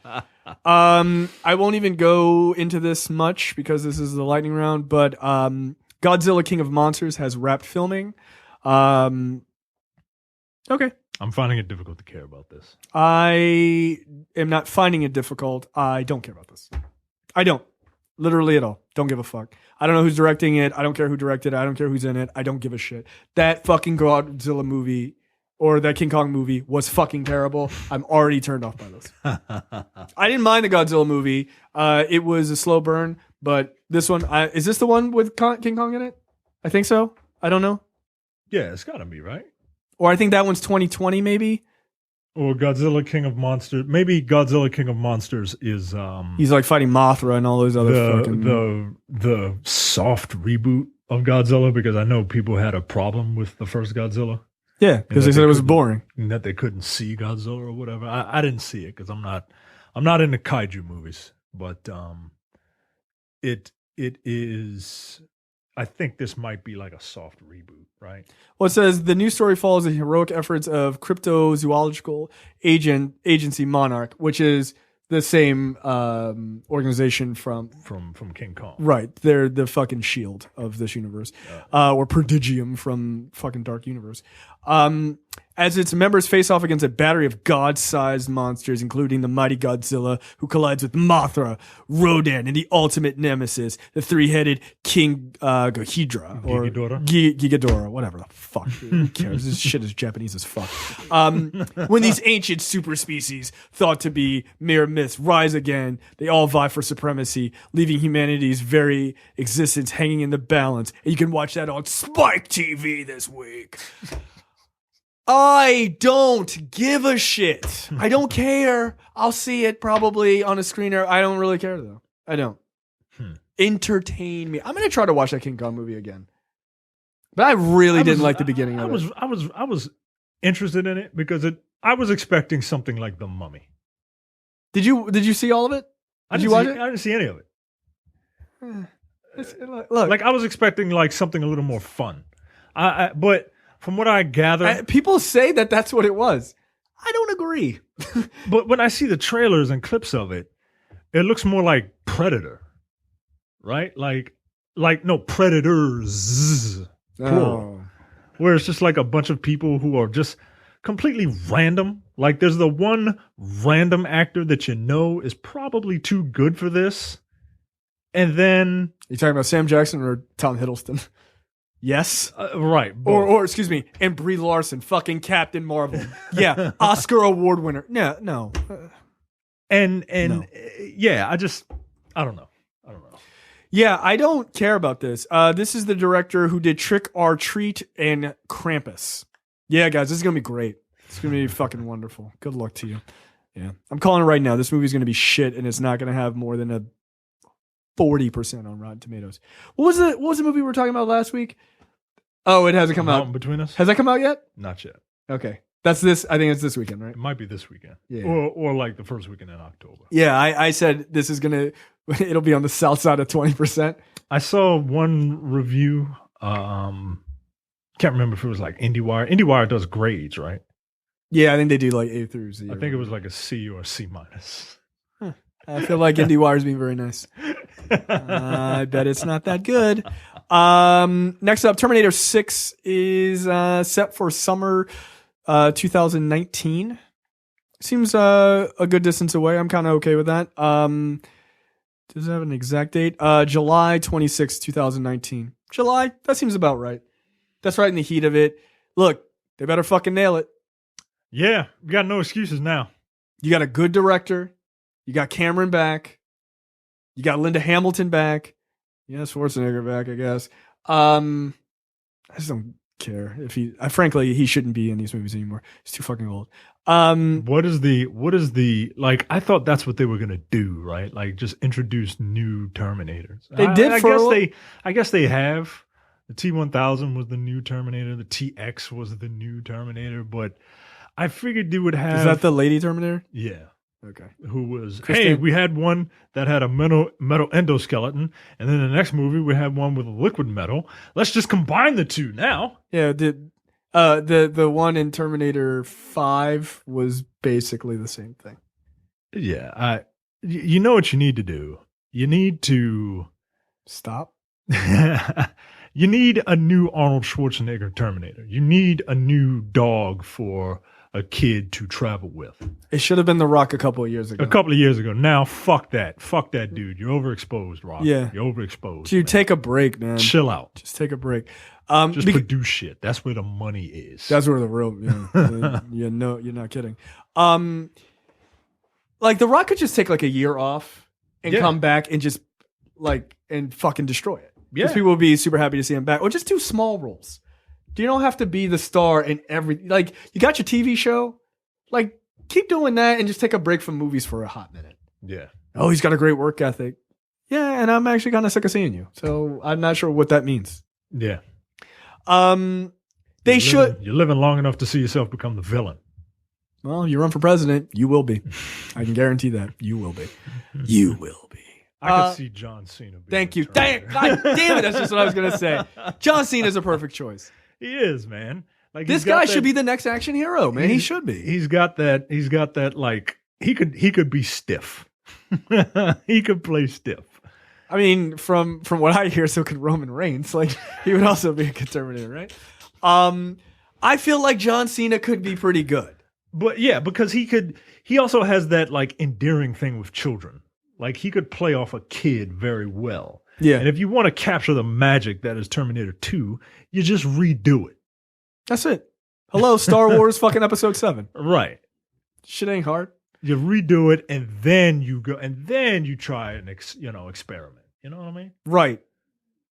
I won't even go into this much because this is the lightning round, but Godzilla King of Monsters has wrapped filming. Okay. I'm finding it difficult to care about this. I am not finding it difficult. I don't care about this. I don't. Literally at all. Don't give a fuck. I don't know who's directing it. I don't care who directed it. I don't care who's in it. I don't give a shit. That fucking Godzilla movie or that King Kong movie was fucking terrible, I'm already turned off by those. I didn't mind the Godzilla movie. It was a slow burn, but this one, is this the one with King Kong in it? I think so. I don't know. Yeah, it's got to be, right? Or I think that one's 2020 maybe. Or Godzilla King of Monsters. Maybe Godzilla King of Monsters is he's like fighting Mothra and all those other the soft reboot of Godzilla, because I know people had a problem with the first Godzilla. Yeah, because they said it was boring. And that they couldn't see Godzilla or whatever. I didn't see it because I'm not into kaiju movies. But it is, I think this might be like a soft reboot, right? Well, it says the new story follows the heroic efforts of cryptozoological agency Monarch, which is the same organization from King Kong. Right. They're the fucking shield of this universe. Or Prodigium from fucking Dark Universe. As its members face off against a battery of god-sized monsters, including the mighty Godzilla, who collides with Mothra, Rodan, and the ultimate nemesis, the three-headed King Ghidorah. Or Gigadora, whatever the fuck. Who cares? This shit is Japanese as fuck. When these ancient super species, thought to be mere myths, rise again, they all vie for supremacy, leaving humanity's very existence hanging in the balance. And you can watch that on Spike TV this week. I don't give a shit. I don't care. I'll see it probably on a screener. I don't really care though. I don't. Entertain me. I'm gonna try to watch that King Kong movie again. But I really didn't like the beginning of it. I was interested in it because I was expecting something like The Mummy. Did you see all of it? Did you watch it? I didn't see any of it. Look, like I was expecting like something a little more fun. But from what I gather, people say that that's what it was. I don't agree. But when I see the trailers and clips of it, it looks more like Predator, right? Like no, Predators, plural. Where it's just like a bunch of people who are just completely random. Like there's the one random actor that you know is probably too good for this, and then you talking about Sam Jackson or Tom Hiddleston? Yes. Right. Or excuse me, and Brie Larson, fucking Captain Marvel. Yeah, Oscar award winner. No. And yeah, I don't know. Yeah, I don't care about this. This is the director who did Trick or Treat and Krampus. Yeah, guys, this is going to be great. It's going to be fucking wonderful. Good luck to you. Yeah. I'm calling it right now. This movie's going to be shit, and it's not going to have more than a 40% on Rotten Tomatoes. What was the movie we were talking about last week? Oh, it hasn't come out. Between Us? Has that come out yet? Not yet. Okay. That's this. I think it's this weekend, right? It might be this weekend. Yeah. Or like the first weekend in October. Yeah, I said this is it'll be on the south side of 20%. I saw one review. Can't remember if it was like IndieWire. IndieWire does grades, right? Yeah, I think they do like A through Z. I think it was like a C or a C minus. I feel like IndieWire is being very nice. I bet it's not that good. Next up, Terminator 6 is set for summer 2019. Seems a good distance away. I'm kind of okay with that. Does it have an exact date? July 26, 2019. July? That seems about right. That's right in the heat of it. Look, they better fucking nail it. Yeah, we got no excuses now. You got a good director. You got Cameron back. You got Linda Hamilton back. Yeah, Schwarzenegger back, I guess. I just don't care if frankly, he shouldn't be in these movies anymore. He's too fucking old. What is the like? I thought that's what they were gonna do, right? Like just introduce new Terminators. They did. I guess they have. The T-1000 was the new Terminator. The TX was the new Terminator. But I figured they would have. Is that the lady Terminator? Yeah. Okay. Who was, Kristen? hey, we had one that had a metal endoskeleton, and then the next movie we had one with liquid metal. Let's just combine the two now. Yeah, the one in Terminator 5 was basically the same thing. Yeah, you know what you need to do? You need to stop. You need a new Arnold Schwarzenegger Terminator. You need a new dog for a kid to travel with. It should have been The Rock a couple of years ago. A couple of years ago. Now, fuck that. Fuck that dude. You're overexposed, Rock. Yeah. You're overexposed. Dude, man. take a break, man. Chill out. Just take a break. Just produce shit. That's where the money is. That's where the real, you're not kidding. Like The Rock could just take like a year off and come back and just and fucking destroy it. Because people would be super happy to see him back. Or just do small roles. You don't have to be the star in every, like, you got your TV show, like, keep doing that and just take a break from movies for a hot minute. Yeah. Oh, he's got a great work ethic. Yeah, and I'm actually kind of sick of seeing you. So I'm not sure what that means. Yeah. You're living long enough to see yourself become the villain. Well, you run for president, you will be. I can guarantee that. You will be. You will be. I can see John Cena. Thank you. God damn it. That's just what I was going to say. John Cena is a perfect choice. He is, man. Like this guy should be the next action hero, man. He should be. He's got that like he could be stiff. He could play stiff. I mean, from what I hear, so could Roman Reigns. Like, he would also be a good Terminator, right? I feel like John Cena could be pretty good. But yeah, because he also has that like endearing thing with children. Like he could play off a kid very well. Yeah. And if you want to capture the magic that is Terminator 2, you just redo it. That's it. Hello, Star Wars fucking episode 7. Right. Shit ain't hard. You redo it and then you go and then you try an experiment. You know what I mean? Right.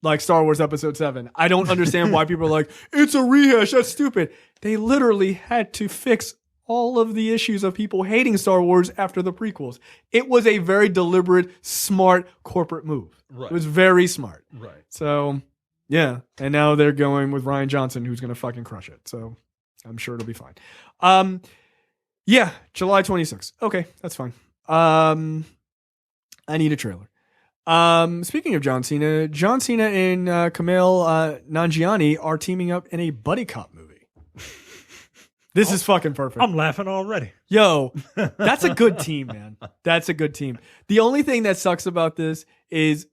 Like Star Wars episode 7. I don't understand why people are like, it's a rehash. That's stupid. They literally had to fix all of the issues of people hating Star Wars after the prequels. It was a very deliberate, smart corporate move. Right. It was very smart. Right. So, yeah. And now they're going with Rian Johnson, who's going to fucking crush it. So, I'm sure it'll be fine. Yeah, July 26th. Okay, that's fine. I need a trailer. Speaking of John Cena and Kumail Nanjiani are teaming up in a buddy cop movie. This is fucking perfect. I'm laughing already. Yo, that's a good team, man. That's a good team. The only thing that sucks about this is,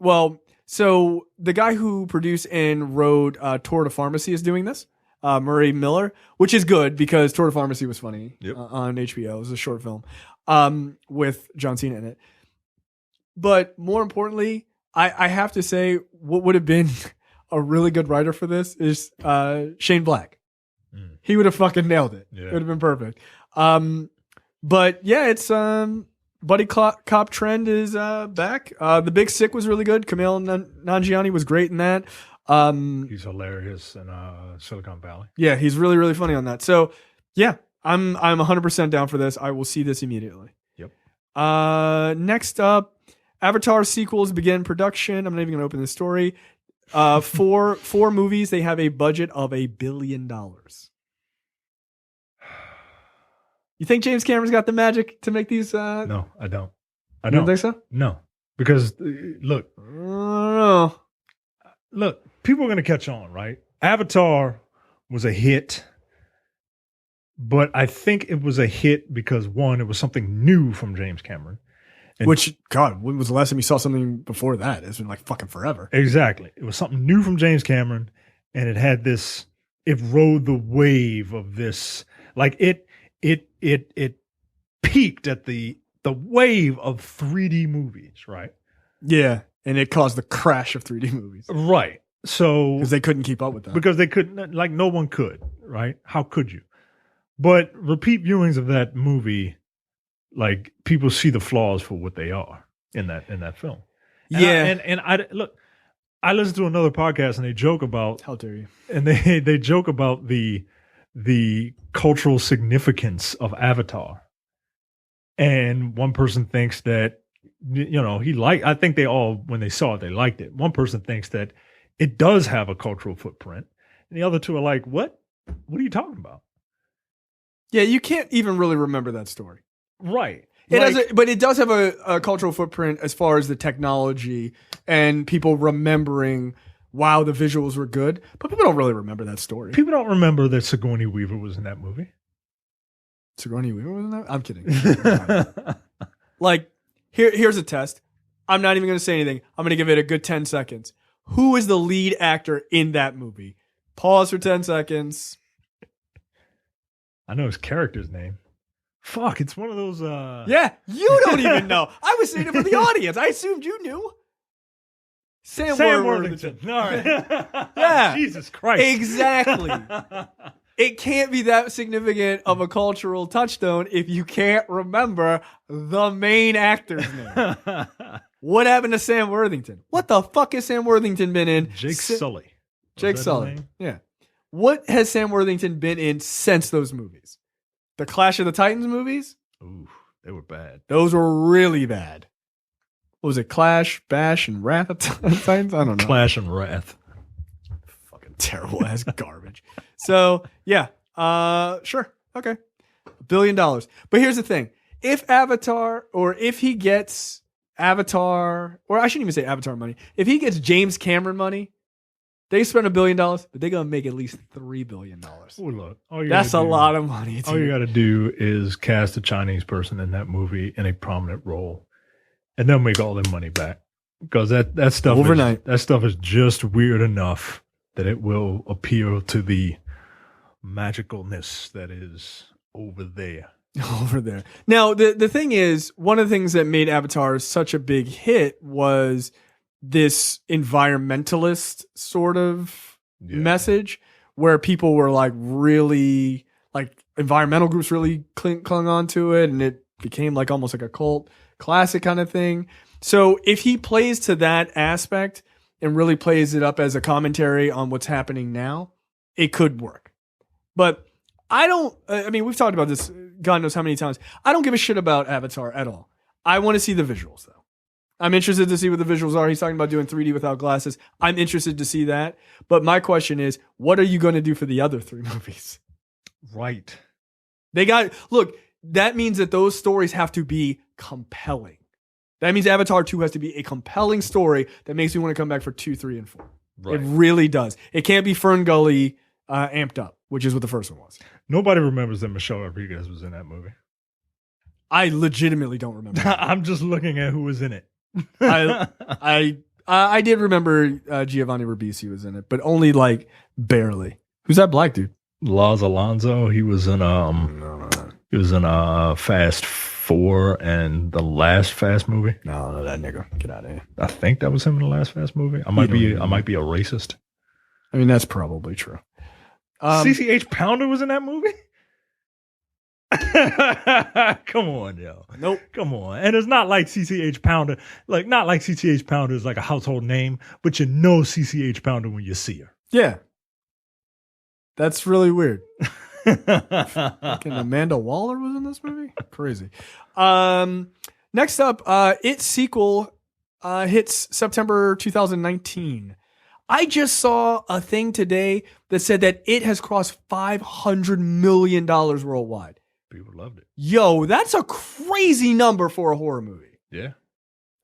so the guy who produced and wrote Tour de Pharmacy is doing this, Murray Miller, which is good because Tour de Pharmacy was funny on HBO. It was a short film with John Cena in it. But more importantly, I have to say what would have been a really good writer for this is Shane Black. He would have fucking nailed it. Yeah. It would have been perfect. But yeah, it's buddy cop trend is back. The Big Sick was really good. Kumail Nanjiani was great in that. He's hilarious in Silicon Valley. Yeah, he's really, really funny on that. So yeah, I'm 100% down for this. I will see this immediately. Yep. Next up, Avatar sequels begin production. I'm not even going to open this story. Four movies. They have a budget of $1 billion. You think James Cameron's got the magic to make these? No, I don't. You don't think so? No, because look, I don't know. Look, people are going to catch on, right? Avatar was a hit, but I think it was a hit because one, it was something new from James Cameron. And which, God, when was the last time you saw something before that? It's been like fucking forever. Exactly. It was something new from James Cameron, and it had this, it rode the wave of this, like it peaked at the wave of 3D movies, right? Yeah, and it caused the crash of 3D movies. Right. So because they couldn't keep up with that. Because they couldn't, like no one could, right? How could you? But repeat viewings of that movie, like people see the flaws for what they are in that film. And I look, I listened to another podcast and they joke about, how dare you? And they joke about the cultural significance of Avatar. And one person thinks that, I think they all, when they saw it, they liked it. One person thinks that it does have a cultural footprint. And the other two are like, what? What are you talking about? Yeah, you can't even really remember that story. Right. But it does have a cultural footprint as far as the technology and people remembering, wow, the visuals were good. But people don't really remember that story. People don't remember that Sigourney Weaver was in that movie. Sigourney Weaver was in that? I'm kidding. Like, here's a test. I'm not even going to say anything. I'm going to give it a good 10 seconds. Who is the lead actor in that movie? Pause for 10 seconds. I know his character's name. Fuck, it's one of those. Yeah, you don't even know. I was saying it for the audience. I assumed you knew. Sam Worthington. All right. Yeah. Jesus Christ. Exactly. It can't be that significant of a cultural touchstone if you can't remember the main actor's name. What happened to Sam Worthington? What the fuck has Sam Worthington been in? Jake Sully. Jake Sully. Yeah. What has Sam Worthington been in since those movies? The Clash of the Titans movies? Ooh, they were bad. Those were really bad. What was it? Clash, Bash, and Wrath of Titans? I don't know. Clash and Wrath. Fucking terrible ass garbage. So, yeah. Sure. Okay. $1 billion. But here's the thing. If Avatar, or if he gets Avatar, or I shouldn't even say Avatar money. If he gets James Cameron money, they spend $1 billion, but they're going to make at least $3 billion. Oh, look. That's a lot of money. All you got to do is cast a Chinese person in that movie in a prominent role, and they'll make all their money back. Because that stuff overnight. That stuff is just weird enough that it will appeal to the magicalness that is over there. Over there. Now, the thing is, one of the things that made Avatar such a big hit was this environmentalist sort of message where people were like really, like environmental groups really clung on to it, and it became like almost like a cult classic kind of thing. So if he plays to that aspect and really plays it up as a commentary on what's happening now, it could work. But I mean, we've talked about this God knows how many times. I don't give a shit about Avatar at all. I want to see the visuals though. I'm interested to see what the visuals are. He's talking about doing 3D without glasses. I'm interested to see that. But my question is, what are you going to do for the other 3 movies? Right. Look, that means that those stories have to be compelling. That means Avatar 2 has to be a compelling story that makes me want to come back for 2, 3, and 4. Right. It really does. It can't be Fern Gully amped up, which is what the first one was. Nobody remembers that Michelle Rodriguez was in that movie. I legitimately don't remember. I'm just looking at who was in it. I did remember Giovanni Ribisi was in it, but only like barely. Who's that black dude? Laz Alonso. He was in He was in Fast 4 and the last Fast movie. No, that nigga. Get out of here. I think that was him in the last Fast movie. I might be a racist. I mean, that's probably true. CCH Pounder was in that movie? Come on, yo. Nope. Come on. And it's not like CCH Pounder, not like CCH Pounder is like a household name, but you know CCH Pounder when you see her. Yeah. That's really weird. Fucking Amanda Waller was in this movie? Crazy. Next up, It sequel hits September 2019. I just saw a thing today that said that it has crossed $500 million worldwide. People loved it. Yo, that's a crazy number for a horror movie. Yeah.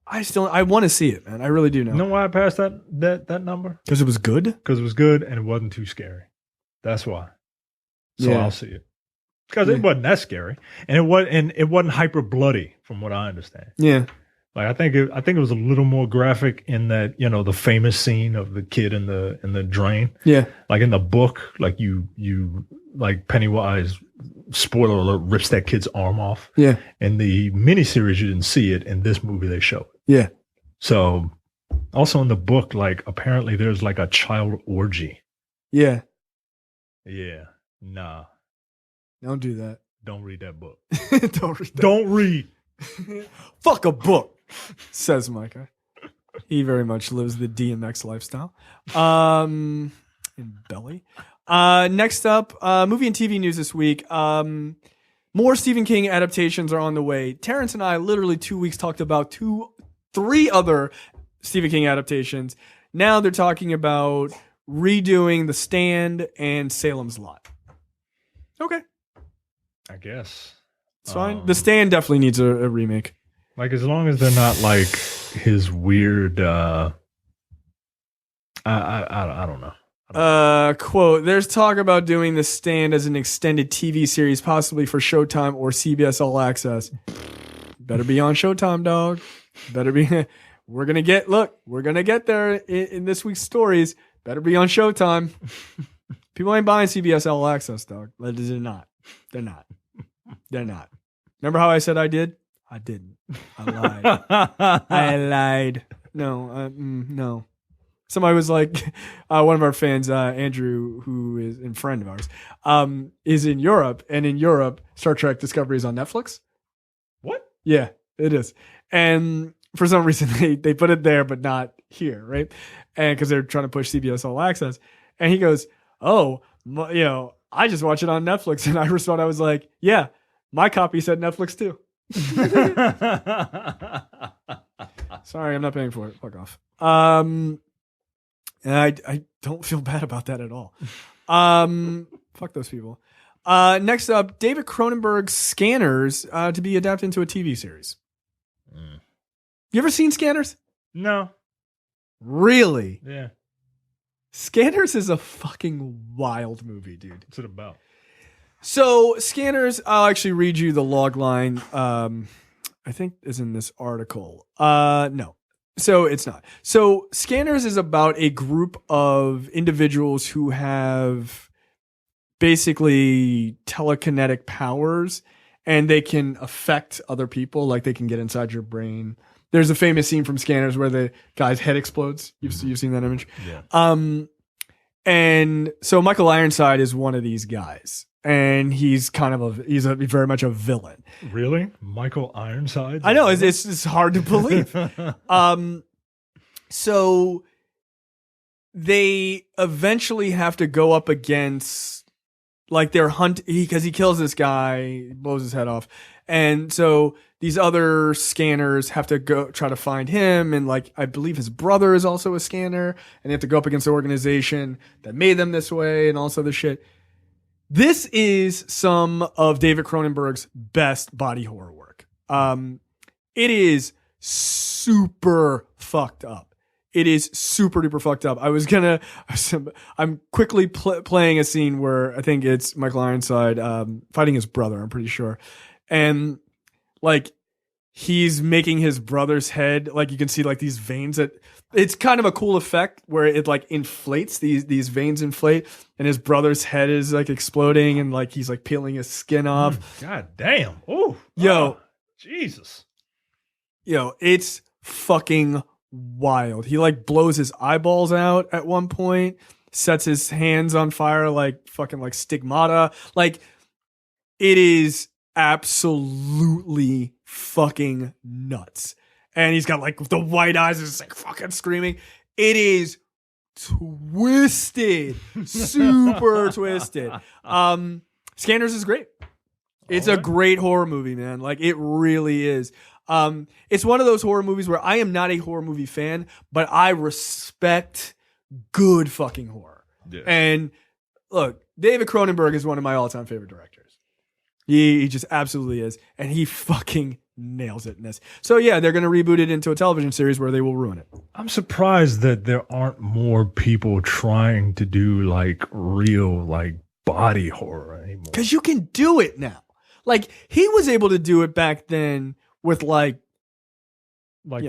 I want to see it, man. I really do know. You know why I passed that number? Because it was good? Because it was good and it wasn't too scary. That's why. So Yeah. I'll see it. Because it wasn't that scary. And it wasn't hyper bloody from what I understand. Yeah. Like I think it was a little more graphic in that, the famous scene of the kid in the drain. Yeah. Like in the book, like you like Pennywise, spoiler alert, rips that kid's arm off. Yeah. In the miniseries, you didn't see it. In this movie, they show it. Yeah. So also in the book, like apparently there's like a child orgy. Yeah. Yeah. Nah. Don't do that. Don't read that book. Don't read that. Don't read. Fuck a book, says Micah. He very much lives the DMX lifestyle. In belly. Next up, movie and TV news this week. More Stephen King adaptations are on the way. Terrence and I literally 2 weeks talked about 3 other Stephen King adaptations. Now they're talking about redoing The Stand and Salem's Lot. Okay. I guess. It's fine. The Stand definitely needs a remake. Like as long as they're not like his weird I don't know. Quote, there's talk about doing The Stand as an extended TV series, possibly for Showtime or CBS All Access. Better be on Showtime, dog. Better be. We're going to get there in this week's stories. Better be on Showtime. People ain't buying CBS All Access, dog. That is not. They're not. They're not. Remember how I said I did? I didn't. I lied. I lied. No, no. Somebody was like, one of our fans, Andrew, who is a friend of ours, is in Europe. And in Europe, Star Trek Discovery is on Netflix. What? Yeah, it is. And for some reason, they put it there, but not here, right? And because they're trying to push CBS All Access. And he goes, oh, I just watch it on Netflix. And I responded, I was like, yeah, my copy said Netflix too. Sorry, I'm not paying for it. Fuck off. And I don't feel bad about that at all. Fuck those people. Next up, David Cronenberg's Scanners to be adapted into a TV series. You ever seen Scanners? No. Really? Yeah. Scanners is a fucking wild movie, dude. What's it about? So Scanners, I'll actually read you the log line. I think is in this article. No. So it's not. So Scanners is about a group of individuals who have basically telekinetic powers and they can affect other people. Like they can get inside your brain. There's a famous scene from Scanners where the guy's head explodes. You've seen that image? Yeah. And so Michael Ironside is one of these guys. And he's very much a villain. Really? Michael Ironside? I know, it's hard to believe. So they eventually have to go up against, like, their because he kills this guy, blows his head off. And so these other scanners have to go try to find him. And, like, I believe his brother is also a scanner. And they have to go up against the organization that made them this way and all this other shit. This is some of David Cronenberg's best body horror work. It is super fucked up. It is super duper fucked up. I'm quickly playing a scene where I think it's Michael Ironside fighting his brother, I'm pretty sure. And like he's making his brother's head, like you can see like these veins that it's kind of a cool effect where it like inflates, these veins inflate and his brother's head is like exploding and like he's like peeling his skin off. God damn. Oh, Jesus. It's fucking wild. He like blows his eyeballs out at one point, sets his hands on fire like fucking like stigmata. Like it is absolutely fucking nuts. And he's got like the white eyes, just like fucking screaming. It is twisted, super twisted. Scanners is great. It's a great horror movie, man. Like it really is. It's one of those horror movies where I am not a horror movie fan, but I respect good fucking horror. Yeah. And look, David Cronenberg is one of my all-time favorite directors. He just absolutely is. And he fucking nails it in this. So yeah, they're going to reboot it into a television series where they will ruin it. I'm surprised that there aren't more people trying to do like real like body horror anymore. Because you can do it now. Like he was able to do it back then with like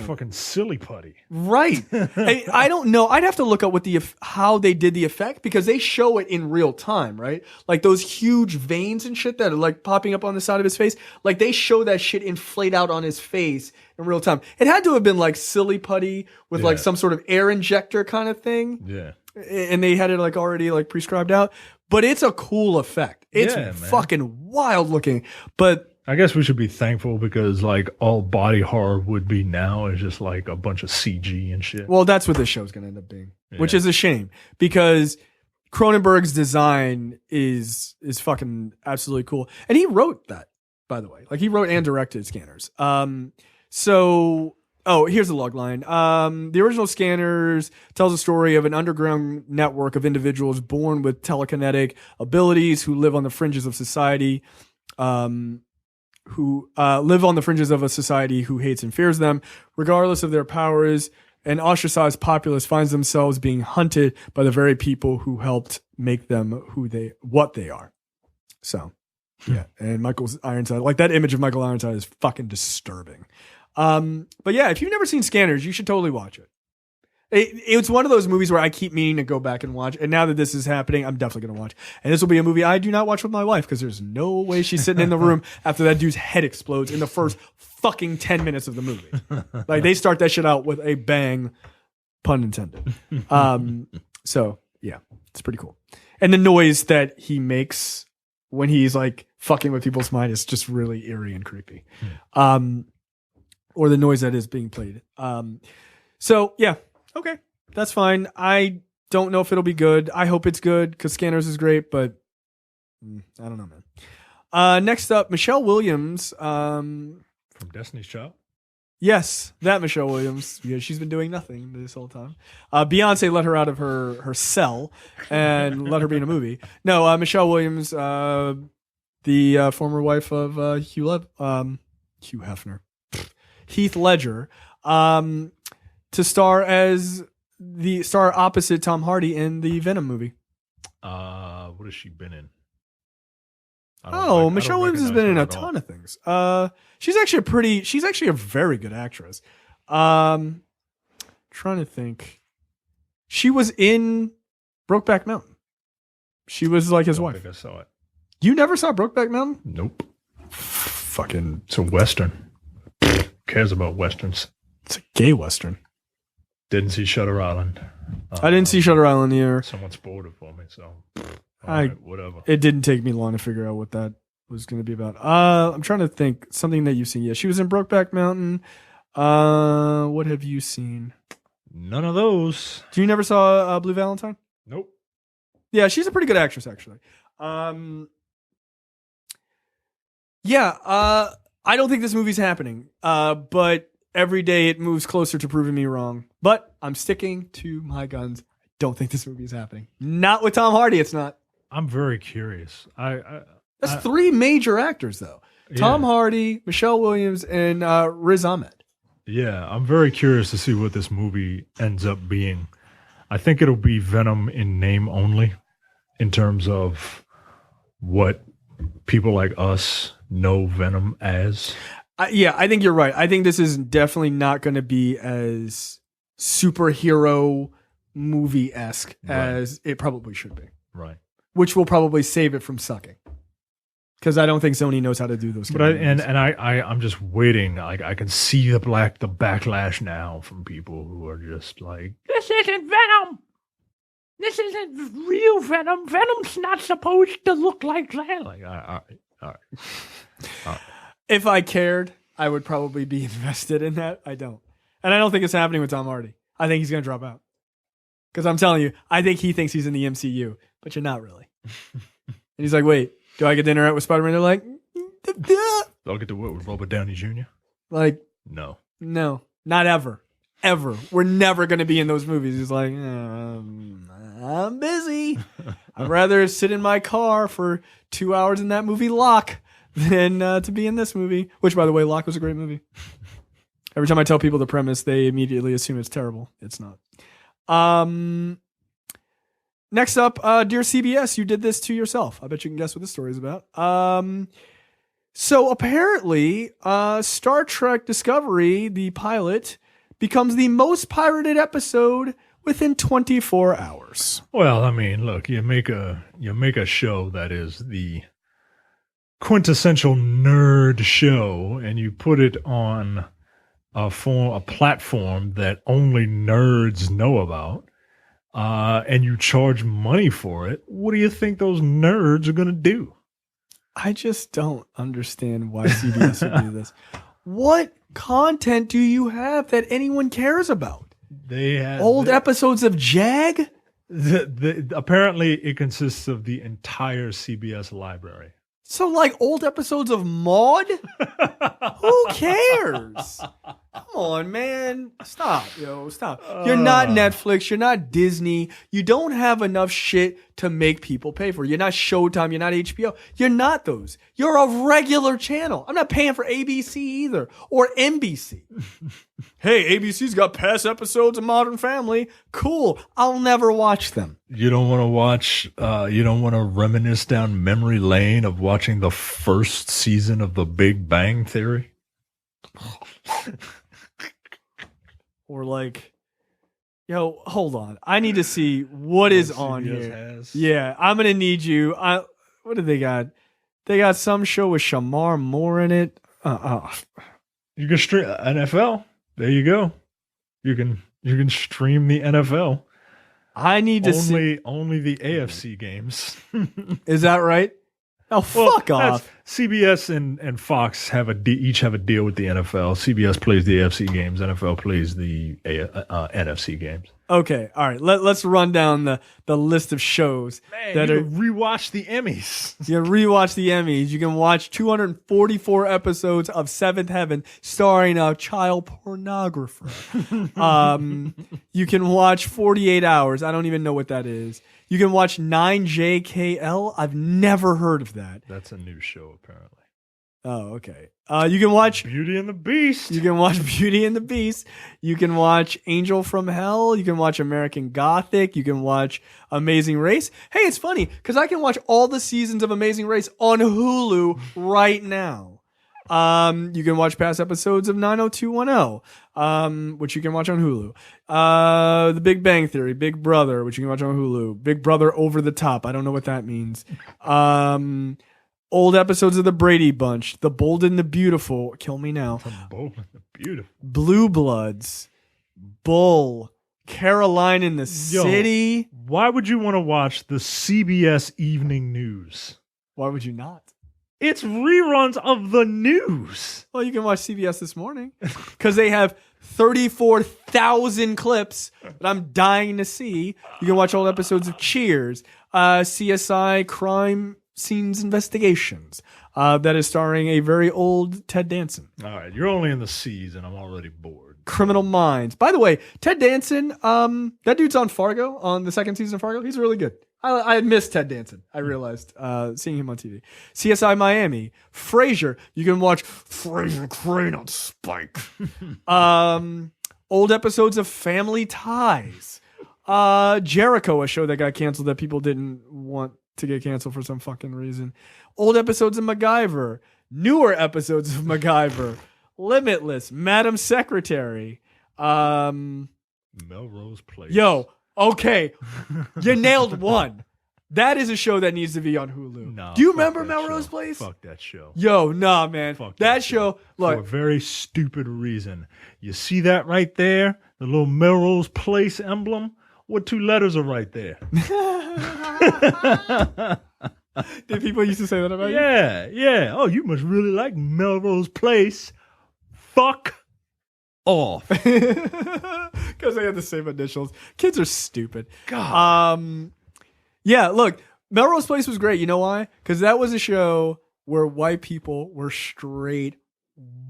fucking silly putty. Right. I don't know. I'd have to look up how they did the effect because they show it in real time, right? Like those huge veins and shit that are like popping up on the side of his face. Like they show that shit inflate out on his face in real time. It had to have been like silly putty with like some sort of air injector kind of thing. Yeah. And they had it like already like prescribed out. But it's a cool effect. It's fucking wild looking. But I guess we should be thankful because like all body horror would be now is just like a bunch of CG and shit. Well, that's what this show's going to end up being, which is a shame because Cronenberg's design is fucking absolutely cool. And he wrote that, by the way. Like he wrote and directed Scanners. Here's the log line. The original Scanners tells a story of an underground network of individuals born with telekinetic abilities who live on the fringes of society. Who live on the fringes of a society who hates and fears them. Regardless of their powers, an ostracized populace finds themselves being hunted by the very people who helped make them what they are. So, yeah. And Michael Ironside, like that image of Michael Ironside is fucking disturbing. But yeah, if you've never seen Scanners, you should totally watch it. It's one of those movies where I keep meaning to go back and watch. And now that this is happening, I'm definitely going to watch. And this will be a movie I do not watch with my wife because there's no way she's sitting in the room after that dude's head explodes in the first fucking 10 minutes of the movie. Like, they start that shit out with a bang, pun intended. So, yeah, it's pretty cool. And the noise that he makes when he's like fucking with people's mind is just really eerie and creepy. Or the noise that is being played. So, yeah. Okay, that's fine. I don't know if it'll be good. I hope it's good because Scanners is great, but I don't know, man. Next up, Michelle Williams. From Destiny's Child? Yes, that Michelle Williams. Yeah, she's been doing nothing this whole time. Beyonce let her out of her cell and let her be in a movie. No, Michelle Williams, the former wife of Hugh Hefner. Heath Ledger. To star as the star opposite Tom Hardy in the Venom movie. What has she been in? Michelle Williams has been in a ton of things. She's actually a very good actress. Trying to think. She was in Brokeback Mountain. She was like his wife. I think I saw it. You never saw Brokeback Mountain? Nope. Fucking, it's a Western. Who cares about Westerns? It's a gay Western. Didn't see Shutter Island. I didn't see Shutter Island either. Someone spoiled it for me, so whatever. It didn't take me long to figure out what that was going to be about. I'm trying to think something that you've seen. Yeah, she was in Brokeback Mountain. What have you seen? None of those. You never saw Blue Valentine? Nope. Yeah, she's a pretty good actress, actually. Yeah, I don't think this movie's happening. But every day it moves closer to proving me wrong. But I'm sticking to my guns. I don't think this movie is happening. Not with Tom Hardy, it's not. I'm very curious. That's three major actors, though. Yeah. Tom Hardy, Michelle Williams, and Riz Ahmed. Yeah, I'm very curious to see what this movie ends up being. I think it'll be Venom in name only, in terms of what people like us know Venom as. Yeah, I think you're right. I think this is definitely not going to be as superhero movie-esque as it probably should be. Right. Which will probably save it from sucking. Because I don't think Sony knows how to do those. But I'm just waiting. Like, I can see the backlash now from people who are just like, this isn't Venom. This isn't real Venom. Venom's not supposed to look like that. Like, all right. If I cared, I would probably be invested in that. I don't. And I don't think it's happening with Tom Hardy. I think he's going to drop out. Because I'm telling you, I think he thinks he's in the MCU, but you're not really. And he's like, wait, do I get to interact with Spider-Man? They're like, I'll get to work with Robert Downey Jr.? Like, no, not ever. Ever. We're never going to be in those movies. He's like, I'm busy. I'd rather sit in my car for 2 hours in that movie Locke than to be in this movie. Which, by the way, Locke was a great movie. Every time I tell people the premise, they immediately assume it's terrible. It's not. Next up, dear CBS, you did this to yourself. I bet you can guess what this story is about. So apparently, Star Trek Discovery, the pilot, becomes the most pirated episode within 24 hours. Well, I mean, look, you make a show that is the quintessential nerd show, and you put it on a platform that only nerds know about, and you charge money for it. What do you think those nerds are going to do? I just don't understand why CBS would do this. What content do you have that anyone cares about? They have old episodes of Jag? Apparently, it consists of the entire CBS library. So, like, old episodes of Maude? Who cares? Come on, man. Stop, stop. You're not Netflix. You're not Disney. You don't have enough shit to make people pay for. You're not Showtime. You're not HBO. You're not those. You're a regular channel. I'm not paying for ABC either, or NBC. Hey, ABC's got past episodes of Modern Family. Cool. I'll never watch them. You don't want to watch, you don't want to reminisce down memory lane of watching the first season of The Big Bang Theory? Or like Yo, hold on. I need to see what is on CBS here. has. Yeah, I'm gonna need you. What do they got? They got some show with Shamar Moore in it. You can stream NFL. There you go. You can stream the NFL. I need to see. Only the AFC games. Is that right? Oh, fuck off. CBS and Fox each have a deal with the NFL. CBS plays the AFC games. NFL plays the NFC games. Okay, all right. Let's run down the list of shows that are rewatch the Emmys. You rewatch the Emmys. You can watch 244 episodes of Seventh Heaven starring a child pornographer. You can watch 48 Hours. I don't even know what that is. You can watch 9JKL. I've never heard of that. That's a new show, apparently. Oh, okay. You can watch Beauty and the Beast. You can watch Beauty and the Beast. You can watch Angel from Hell. You can watch American Gothic. You can watch Amazing Race. Hey, it's funny because I can watch all the seasons of Amazing Race on Hulu right now. You can watch past episodes of 90210, which you can watch on Hulu. The Big Bang Theory, Big Brother, which you can watch on Hulu. Big Brother Over the Top. I don't know what that means. Old episodes of The Brady Bunch, The Bold and the Beautiful, kill me now. The Bold and the Beautiful. Blue Bloods, Bull, Caroline in the City. Why would you want to watch the CBS Evening News? Why would you not? It's reruns of the news. Well, you can watch CBS This Morning because they have 34,000 clips that I'm dying to see. You can watch old episodes of Cheers, CSI Crime Scenes Investigations, that is starring a very old Ted Danson. All right, you're only in the C's and I'm already bored. Criminal Minds. By the way, Ted Danson, that dude's on Fargo, on the second season of Fargo. He's really good. I had missed Ted Danson. I realized seeing him on TV. CSI Miami, Frasier. You can watch Frasier Crane on Spike. Old episodes of Family Ties. Jericho, a show that got canceled that people didn't want to get canceled for some fucking reason. Old episodes of MacGyver. Newer episodes of MacGyver. Limitless. Madam Secretary. Melrose Place. Yo. Okay, you nailed one. That is a show that needs to be on Hulu. No, do you remember Melrose Place? Fuck that show. Yo, nah, man. Fuck that show. Look, for a very stupid reason. You see that right there? The little Melrose Place emblem? What two letters are right there? Did people used to say that about you? Yeah. Oh, you must really like Melrose Place. Fuck off. Because they had the same initials. Kids are stupid. God. Yeah, look, Melrose Place was great. You know why? Because that was a show where white people were straight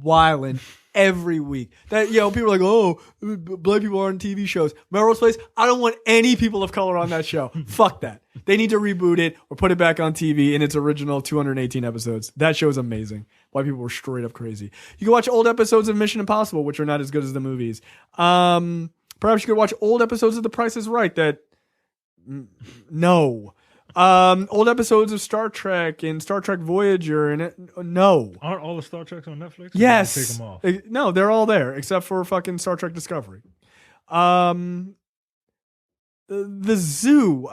wilding every week. That, people are like, oh, black people are on TV shows. Melrose Place, I don't want any people of color on that show. Fuck that. They need to reboot it or put it back on TV in its original 218 episodes. That show is amazing. White people were straight up crazy. You can watch old episodes of Mission Impossible, which are not as good as the movies. Perhaps you could watch old episodes of The Price is Right that... No. Old episodes of Star Trek and Star Trek Voyager and no. Aren't all the Star Treks on Netflix? Yes. Take them off? No, they're all there except for fucking Star Trek Discovery. The Zoo,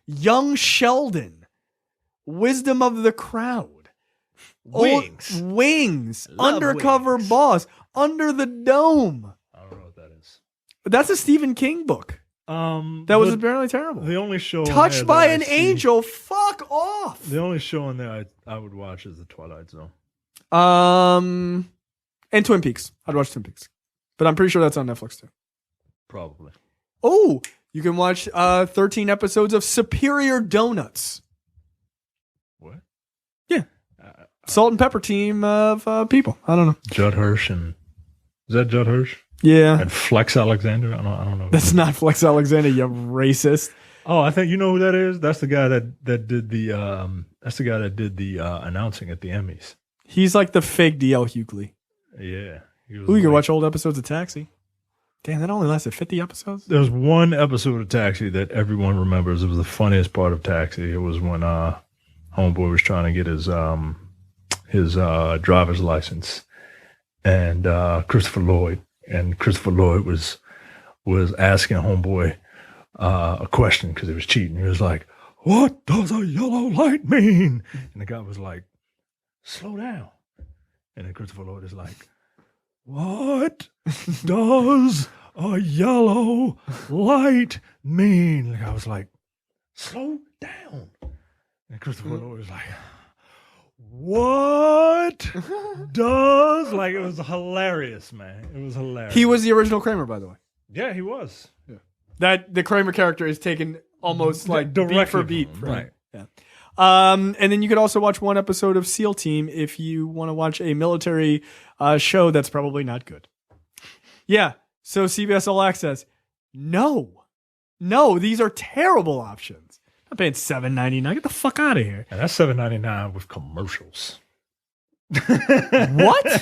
Young Sheldon, Wisdom of the Crowd, Wings, Undercover Wings. Boss, Under the Dome. I don't know what that is. That's a Stephen King book. That was apparently terrible. The only show Touched by an Angel. Fuck off. The only show on there I would watch is The Twilight Zone. And Twin Peaks. I'd watch Twin Peaks, but I'm pretty sure that's on Netflix too. Probably. Oh, you can watch 13 episodes of Superior Donuts. What? Yeah, salt and pepper team of people. I don't know. Judd Hirsch and is that Judd Hirsch? Yeah. And Flex Alexander? I don't know. That's not Flex Alexander, you racist. Oh, I think you know who that is? That's the guy that did the announcing at the Emmys. He's like the fake DL Hughley. Yeah. You can watch old episodes of Taxi. Damn, that only lasted 50 episodes? There's one episode of Taxi that everyone remembers. It was the funniest part of Taxi. It was when Homeboy was trying to get his driver's license. And Christopher Lloyd was was asking Homeboy a question because he was cheating. He was like, "What does a yellow light mean?" And the guy was like, "Slow down." And then Christopher Lloyd is like, "What does a yellow light mean?" And the guy was like, "Slow down." And Christopher Lloyd was like, "What does..." Like, it was hilarious, man. It was hilarious. He was the original Kramer, by the way. Yeah, he was. Yeah. That the Kramer character is taken almost like beat for beat. Right. Yeah. And then you could also watch one episode of SEAL Team if you want to watch a military show that's probably not good. Yeah. So CBS All Access. No, these are terrible options. I'm paying $7.99. Get the fuck out of here. And that's $7.99 with commercials. What?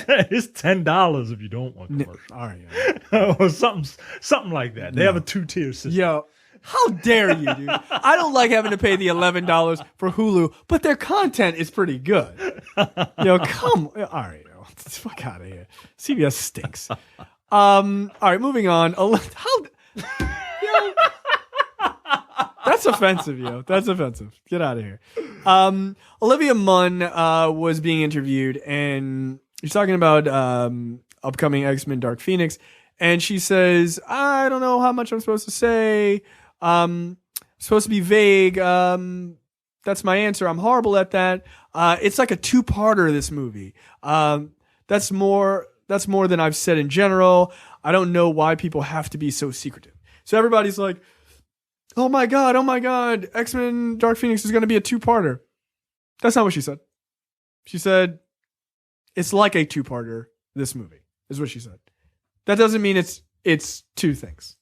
It's $10 if you don't want commercials. All right. Or something like that. They have a 2-tier system. Yo, how dare you, dude? I don't like having to pay the $11 for Hulu, but their content is pretty good. Yo, come. All right, yo, get the fuck out of here. CBS stinks. All right, moving on. Yo, that's offensive, yo. That's offensive. Get out of here. Olivia Munn was being interviewed, and she's talking about upcoming X-Men Dark Phoenix, and she says, "I don't know how much I'm supposed to say. I'm supposed to be vague. That's my answer. I'm horrible at that. It's like a 2-parter, this movie. That's more than I've said in general. I don't know why people have to be so secretive." So everybody's like, oh my God, X-Men Dark Phoenix is going to be a 2-parter. That's not what she said. She said, it's like a 2-parter, this movie, is what she said. That doesn't mean it's 2 things.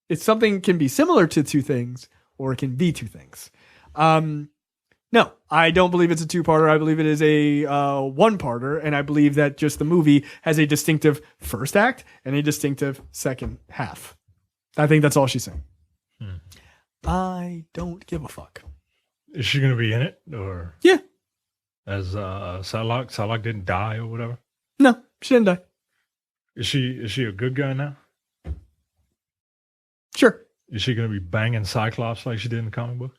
It's something can be similar to 2 things, or it can be 2 things. No, I don't believe it's a 2-parter. I believe it is a 1-parter, and I believe that just the movie has a distinctive first act and a distinctive second half. I think that's all she's saying. I don't give a fuck. Is she going to be in it? Or Yeah. As Psylocke? Psylocke didn't die or whatever? No, she didn't die. Is she a good guy now? Sure. Is she going to be banging Cyclops like she did in the comic book?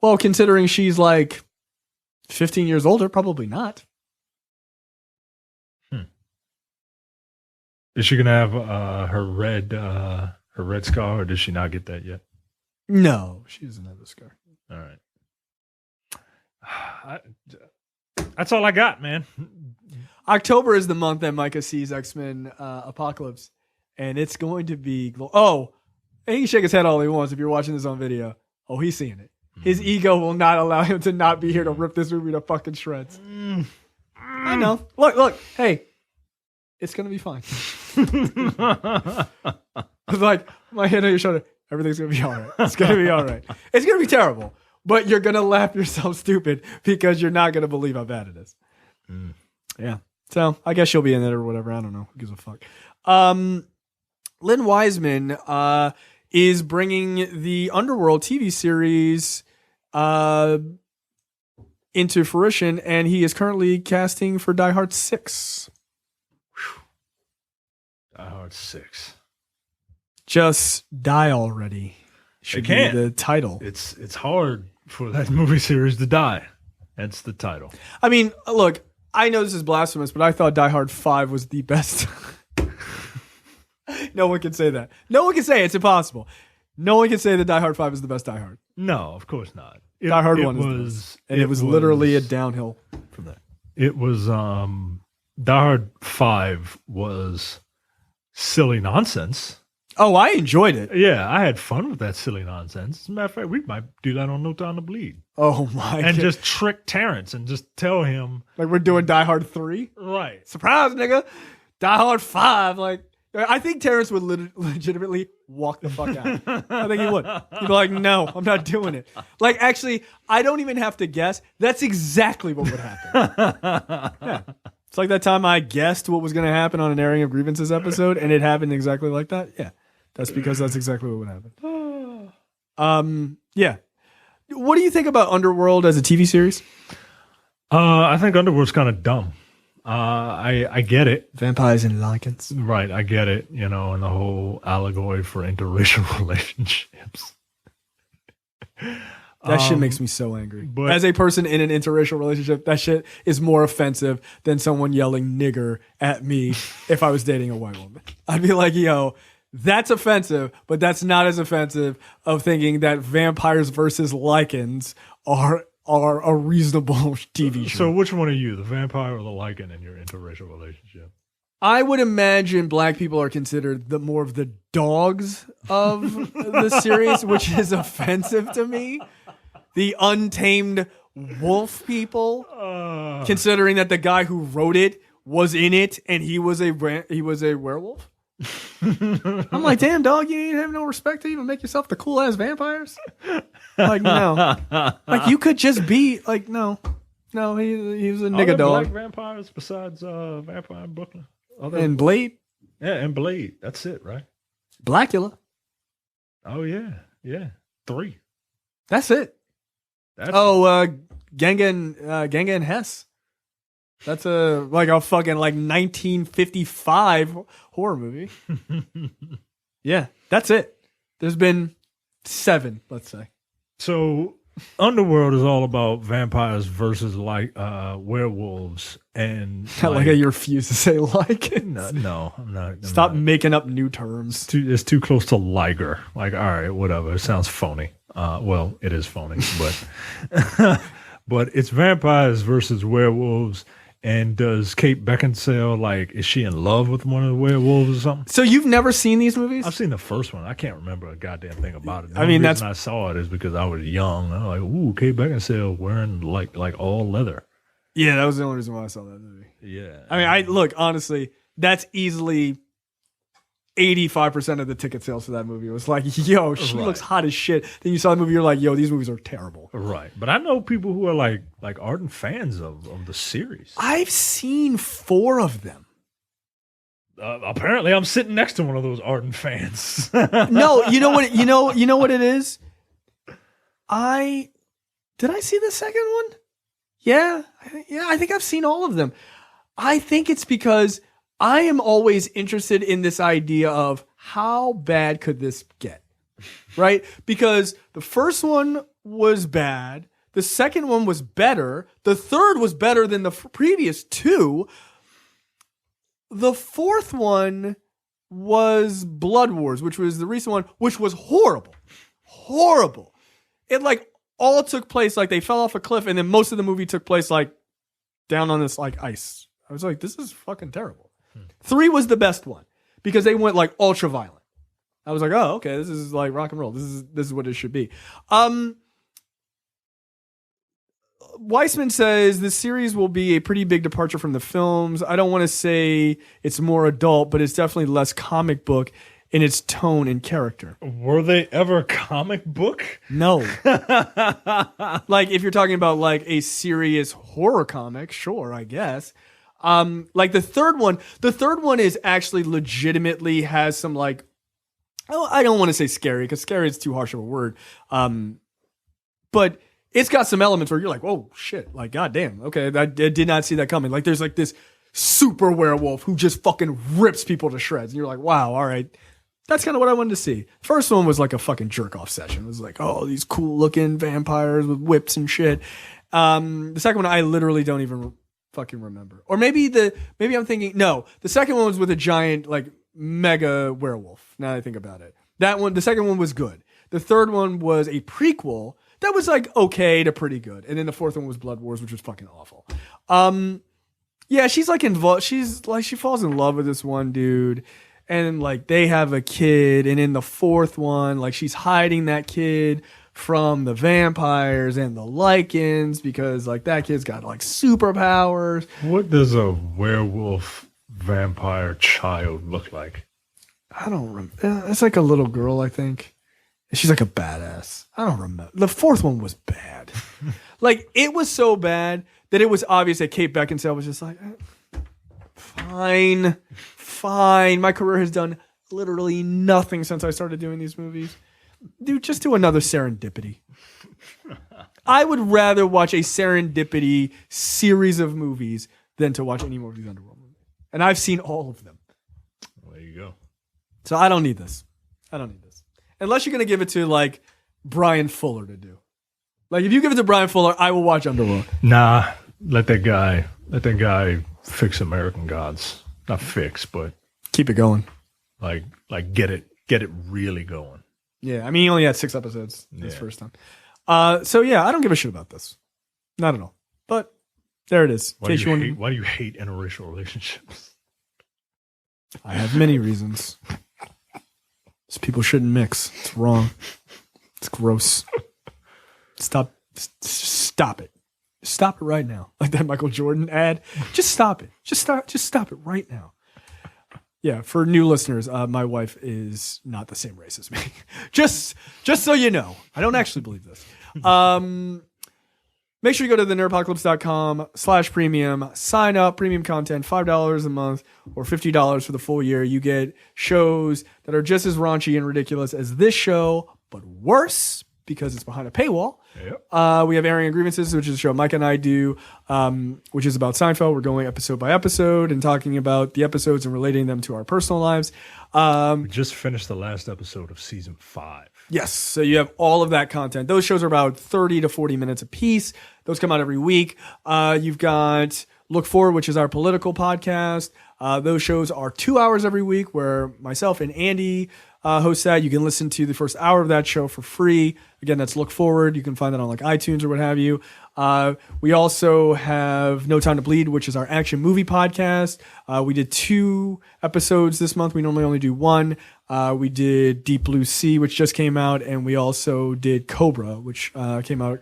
Well, considering she's like 15 years older, probably not. Is she going to have her red scar, or did she not get that yet? No, she doesn't have a scar. All right. That's all I got, man. October is the month that Micah sees X-Men Apocalypse, and it's going to be... he can shake his head all he wants if you're watching this on video. Oh, he's seeing it. His ego will not allow him to not be here to rip this movie to fucking shreds. I know. Look. Hey, it's going to be fine. It's like my hand on your shoulder. Everything's going to be all right. It's going to be all right. It's going to be terrible, but you're going to laugh yourself stupid because you're not going to believe how bad it is. Yeah. So I guess she'll be in it or whatever. I don't know. Who gives a fuck? Lynn Wiseman is bringing the Underworld TV series into fruition, and he is currently casting for Die Hard 6. Die Hard 6. Just die already. Should be the title. It's hard for that movie series to die. That's the title. I mean, look, I know this is blasphemous, but I thought Die Hard 5 was the best. No one can say that. No one can say it. It's impossible. No one can say that Die Hard 5 is the best Die Hard. No, of course not. Die Hard 1 is the best. And it was literally a downhill from that. It was Die Hard 5 was silly nonsense. Oh, I enjoyed it. Yeah, I had fun with that silly nonsense. As a matter of fact, we might do that on No Time to Bleed. Oh my! And just trick Terrence and just tell him like we're doing Die Hard 3. Right? Surprise, nigga! Die Hard 5. Like I think Terrence would legitimately walk the fuck out. I think he would. He'd be like, "No, I'm not doing it." Like actually, I don't even have to guess. That's exactly what would happen. Yeah. It's like that time I guessed what was going to happen on an Airing of Grievances episode, and it happened exactly like that. Yeah. That's because that's exactly what would happen. Yeah. What do you think about Underworld as a TV series? I think Underworld's kind of dumb. I get it. Vampires and lichens. Right, I get it. And the whole allegory for interracial relationships. That shit makes me so angry. But as a person in an interracial relationship, that shit is more offensive than someone yelling nigger at me if I was dating a white woman. I'd be like, yo, that's offensive, but that's not as offensive of thinking that vampires versus lichens are a reasonable TV show. So which one are you, the vampire or the lichen in your interracial relationship? I would imagine black people are considered the more of the dogs of the series, which is offensive to me. The untamed wolf people, considering that the guy who wrote it was in it and he was a werewolf. I'm like, damn, dog, you ain't have no respect to even make yourself the cool ass vampires. Like, no, like you could just be like, no, he was a nigga dog. Black vampires besides Vampire in Brooklyn And Blade, and Blade. That's it, right? Blackula. Oh yeah, 3. That's it. Ganga and Hess. That's a fucking 1955 horror movie. Yeah, that's it. There's been 7, let's say. So Underworld is all about vampires versus werewolves, and I like how you refuse to say No, I'm not. Stop making up new terms. It's too close to liger. Like, all right, whatever. It sounds phony. Well, it is phony, but but it's vampires versus werewolves. And does Kate Beckinsale, is she in love with one of the werewolves or something? So you've never seen these movies? I've seen the first one. I can't remember a goddamn thing about it. The I mean, reason I saw it is because I was young. I'm like, ooh, Kate Beckinsale wearing like all leather. Yeah, that was the only reason why I saw that movie. Yeah. I mean, honestly, that's easily 85% of the ticket sales for that movie. It was like, yo, she looks hot as shit. Then you saw the movie, you're like, yo, these movies are terrible. Right. But I know people who are like ardent fans of the series. I've seen 4 of them. Apparently I'm sitting next to one of those ardent fans. No, you know what it is? Did I see the second one? Yeah, I think I've seen all of them. I think it's because I am always interested in this idea of how bad could this get, right? Because the first one was bad. The second one was better. The third was better than the previous 2. The fourth one was Blood Wars, which was the recent one, which was horrible. Horrible. It all took place they fell off a cliff, and then most of the movie took place down on this ice. I was like, this is fucking terrible. 3 was the best one because they went ultra violent. I was like, oh, okay, this is rock and roll. This is what it should be. Weissman says this series will be a pretty big departure from the films. I don't want to say it's more adult, but it's definitely less comic book in its tone and character. Were they ever comic book? No. If you're talking about a serious horror comic, sure, I guess. The third one is actually legitimately has some I don't want to say scary because scary is too harsh of a word. But it's got some elements where you're like, whoa, shit, goddamn, okay, I did not see that coming. There's this super werewolf who just fucking rips people to shreds, and you're like, wow, all right, that's kind of what I wanted to see. First one was a fucking jerk off session. It was oh, these cool looking vampires with whips and shit. The second one I literally don't even fucking remember. Or maybe I'm thinking, no, the second one was with a giant mega werewolf. Now that I think about it. The second one was good. The third one was a prequel that was okay to pretty good. And then the fourth one was Blood Wars, which was fucking awful. Yeah, she's involved. She's she falls in love with this one dude, and they have a kid. And in the fourth one, she's hiding that kid from the vampires and the lichens because that kid's got superpowers. What does a werewolf vampire child look like? I don't remember. It's a little girl, I think. She's a badass. I don't remember. The fourth one was bad. It was so bad that it was obvious that Kate Beckinsale was just fine. My career has done literally nothing since I started doing these movies. Dude, just do another Serendipity. I would rather watch a Serendipity series of movies than to watch any more of these Underworld movies. And I've seen all of them. There you go. So I don't need this. Unless you're going to give it to like Brian Fuller to do. Like if you give it to Brian Fuller, I will watch Underworld. Nah, let that guy fix American Gods. Not fix, but keep it going. Like get it really going. Yeah, I mean he only had 6 episodes this first time. So yeah, I don't give a shit about this. Not at all. But there it is. Why do you hate interracial relationships? I have many reasons. People shouldn't mix. It's wrong. It's gross. Stop it. Stop it right now. Like that Michael Jordan ad. Just stop it. Just stop it right now. Yeah, for new listeners, my wife is not the same race as me. just so you know. I don't actually believe this. Make sure you go to the nerdpocalypse.com/premium. Sign up, premium content, $5 a month or $50 for the full year. You get shows that are just as raunchy and ridiculous as this show, but worse because it's behind a paywall. Yep. We have Airing and Grievances, which is a show Mike and I do, which is about Seinfeld. We're going episode by episode and talking about the episodes and relating them to our personal lives. We just finished the last episode of season 5. Yes. So you have all of that content. Those shows are about 30 to 40 minutes a piece. Those come out every week. You've got Look Forward, which is our political podcast. Those shows are 2 hours every week where myself and Andy host that. You can listen to the first hour of that show for free. Again, that's Look Forward. You can find that on like iTunes or what have you. We also have No Time to Bleed, which is our action movie podcast. We did 2 episodes this month. We normally only do 1. We did Deep Blue Sea, which just came out, and we also did Cobra, which came out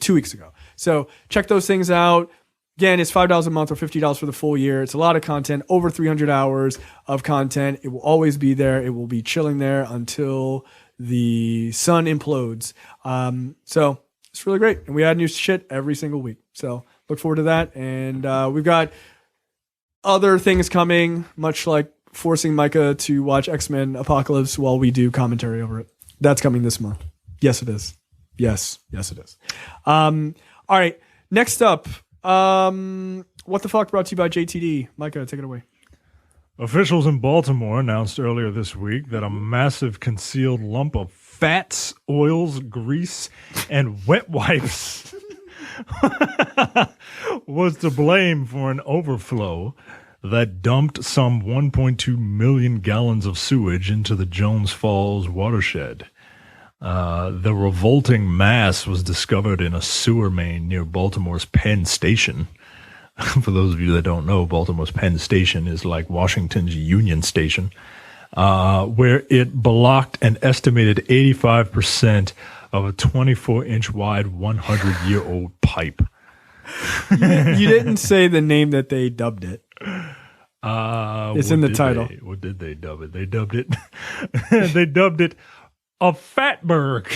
2 weeks ago. So check those things out. Again, it's $5 a month or $50 for the full year. It's a lot of content, over 300 hours of content. It will always be there. It will be chilling there until the sun implodes. So it's really great. And we add new shit every single week. So look forward to that. And we've got other things coming, much like forcing Micah to watch X-Men Apocalypse while we do commentary over it. That's coming this month. Yes, it is. Yes, it is. All right. Next up, What the Fuck, brought to you by JTD. Micah, take it away. Officials in Baltimore announced earlier this week that a massive concealed lump of fats, oils, grease, and wet wipes was to blame for an overflow that dumped some 1.2 million gallons of sewage into the Jones Falls watershed. The revolting mass was discovered in a sewer main near Baltimore's Penn Station. For those of you that don't know, Baltimore's Penn Station is like Washington's Union Station, where it blocked an estimated 85% of a 24-inch wide, 100-year-old pipe. You didn't say the name that they dubbed it. It's in the title. What did they dub it? They dubbed it. They dubbed it a fatberg.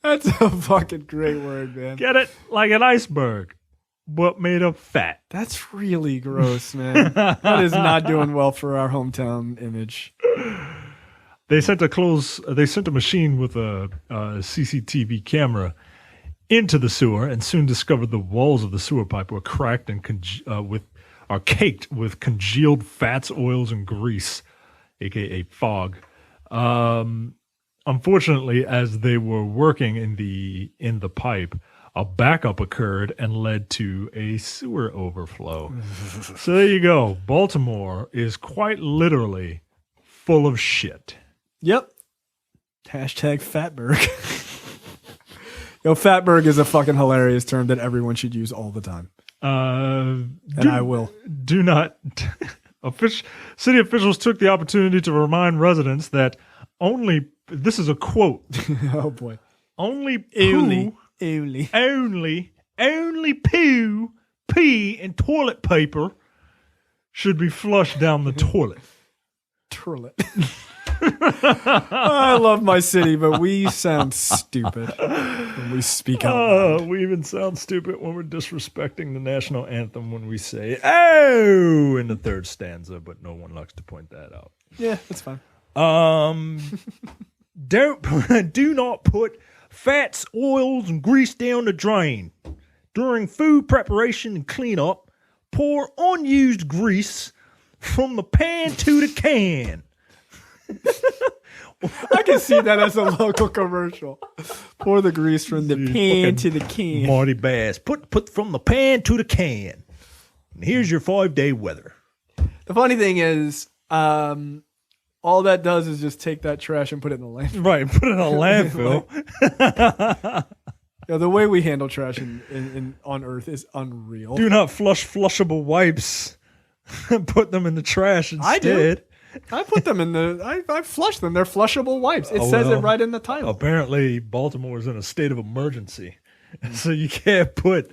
That's a fucking great word, man. Get it? Like an iceberg, but made of fat. That's really gross, man. That is not doing well for our hometown image. They sent a machine with a CCTV camera into the sewer and soon discovered the walls of the sewer pipe were cracked and caked with congealed fats, oils, and grease, aka fog. Unfortunately, as they were working in the pipe, a backup occurred and led to a sewer overflow. So there you go. Baltimore is quite literally full of shit. Yep. Hashtag Fatberg. Yo, Fatberg is a fucking hilarious term that everyone should use all the time. I will. Do not. City officials took the opportunity to remind residents that this is a quote. Oh boy. Only poo, only poo, pee, and toilet paper should be flushed down the toilet. I love my city, but we sound stupid when we speak out loud. We even sound stupid when we're disrespecting the national anthem when we say "oh" in the third stanza, but no one likes to point that out. Yeah, that's fine. Do not put fats, oils, and grease down the drain. During food preparation and cleanup, pour unused grease from the pan to the can. I can see that as a local commercial. Pour the grease from the pan to the can. Marty Bass. Put from the pan to the can. And here's your 5-day weather. The funny thing is, all that does is just take that trash and put it in the landfill. Right, put it in a landfill. Yeah, the way we handle trash on Earth is unreal. Do not flush flushable wipes. Put them in the trash instead. I do. I put them in I flush them. They're flushable wipes. It says it right in the title. Apparently, Baltimore is in a state of emergency. So you can't put...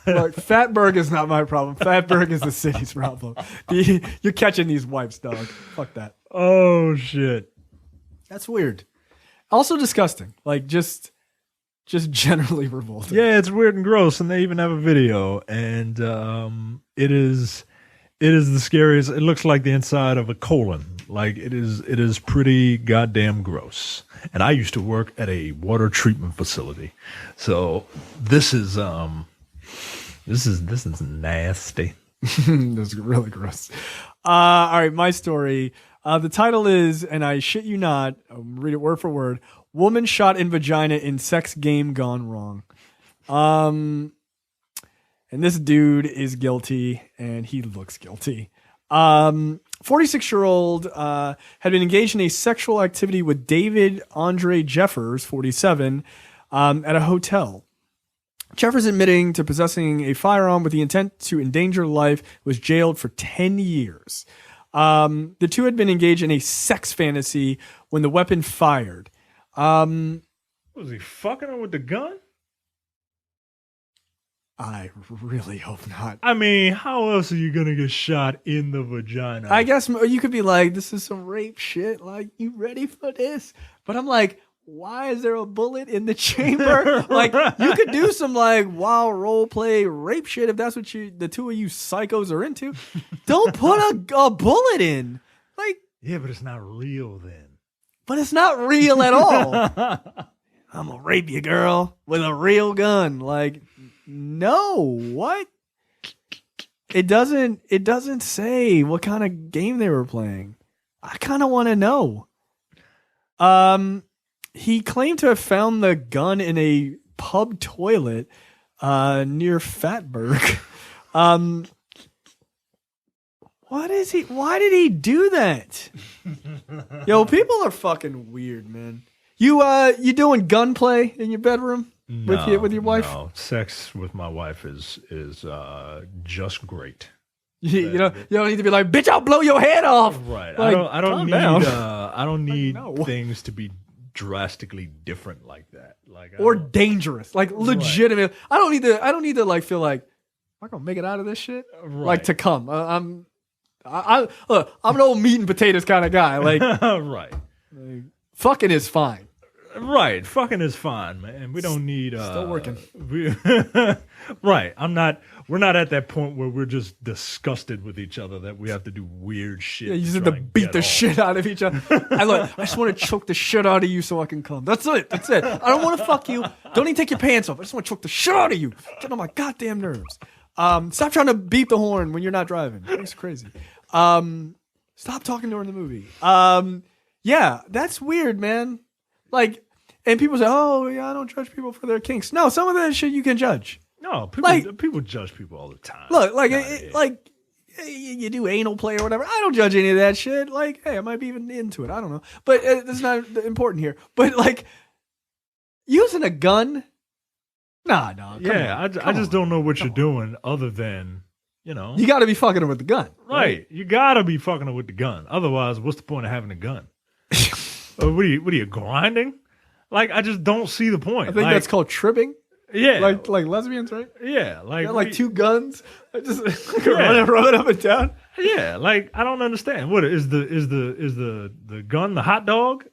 Look, Fatberg is not my problem. Fatberg is the city's problem. You're catching these wipes, dog. Fuck that. Oh, shit. That's weird. Also disgusting. Like, just generally revolting. Yeah, it's weird and gross, and they even have a video, and it is the scariest. It looks like the inside of a colon. Like, it is pretty goddamn gross. And I used to work at a water treatment facility, so this is nasty. This is really gross. All right, my story. The title is, and I shit you not, I'll read it word for word: "Woman shot in vagina in sex game gone wrong." And this dude is guilty, and he looks guilty. 46-year-old had been engaged in a sexual activity with David Andre Jeffers, 47, at a hotel. Jeffers, admitting to possessing a firearm with the intent to endanger life, was jailed for 10 years. The two had been engaged in a sex fantasy when the weapon fired. Was he fucking her with the gun? I really hope not. I mean, how else are you going to get shot in the vagina? I guess you could be like, this is some rape shit. Like, you ready for this? But I'm like, why is there a bullet in the chamber? Like, you could do some like wild role play rape shit if that's what the two of you psychos are into. Don't put a bullet in. Like, yeah, but it's not real then. But it's not real at all. I'm gonna rape you, girl, with a real gun. Like, no, what? It doesn't say what kind of game they were playing. I kind of want to know. He claimed to have found the gun in a pub toilet near Fatberg. Why did he do that? Yo, people are fucking weird, man. You doing gunplay in your bedroom with your wife? No, sex with my wife is just great. You don't need to be like, bitch, I'll blow your head off. Right. Like, I don't need No. things to be drastically different like that. Like Or dangerous. Like legitimate. I don't need to like feel like, am I gonna make it out of this shit? Right. Like to come. I'm an old meat and potatoes kind of guy. Like, right. like fucking is fine. Right, fucking is fine, man. We don't need Still working. Right. We're not at that point where we're just disgusted with each other that we have to do weird shit. Yeah, you just have to beat the shit out of each other. I just want to choke the shit out of you so I can come. That's it. I don't want to fuck you. Don't even take your pants off. I just want to choke the shit out of you. Get on my goddamn nerves. Stop trying to beat the horn when you're not driving. It's crazy. Stop talking during the movie. Yeah, that's weird, man. Like, and people say, "Oh, yeah, I don't judge people for their kinks." No, some of that shit you can judge. No, people judge people all the time. Look, like you do anal play or whatever. I don't judge any of that shit. Like, hey, I might be even into it. I don't know, but that's not important here. But like, using a gun, nah. Yeah, I just don't know what you're doing other than, you got to be fucking her with the gun, right? You got to be fucking her with the gun. Otherwise, what's the point of having a gun? What are you grinding? Like, I just don't see the point. I think that's called tribbing. Yeah, like lesbians, right? Yeah, like two guns, just rub it up and down. Yeah, like I don't understand. What is the gun the hot dog,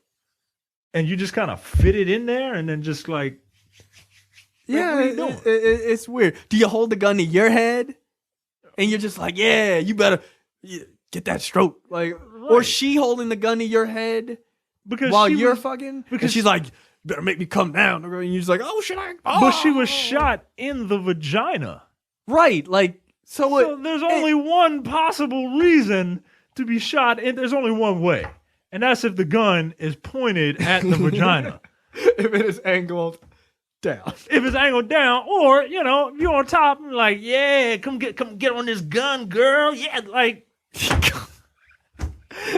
and you just kind of fit it in there, and then just like, yeah, what are you doing? It's weird. Do you hold the gun to your head, and you're just like, yeah, you better get that stroke, like, right. Or she holding the gun to your head. Because while you're fucking, because she's like, better make me come down. And you're just like, oh, should I? Oh. But she was shot in the vagina. Right. Like, so there's only one possible reason to be shot, and there's only one way. And that's if the gun is pointed at the vagina. If it is angled down. If it's angled down, or, you know, if you're on top, and like, yeah, come get on this gun, girl. Yeah, like,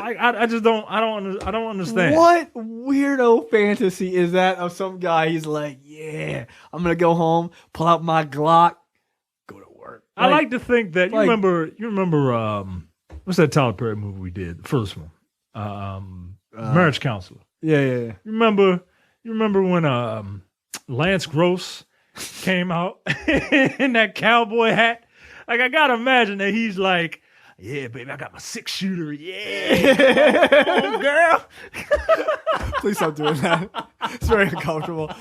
I just don't understand. What weirdo fantasy is that of some guy? He's like, yeah, I'm gonna go home, pull out my Glock, go to work. I like to think that you remember what's that Tyler Perry movie we did? The first one, Marriage Counselor. Yeah. You remember when Lance Gross came out in that cowboy hat? Like, I gotta imagine that he's like, yeah, baby, I got my 6-shooter. Yeah, come on, girl. Please stop doing that. It's very uncomfortable.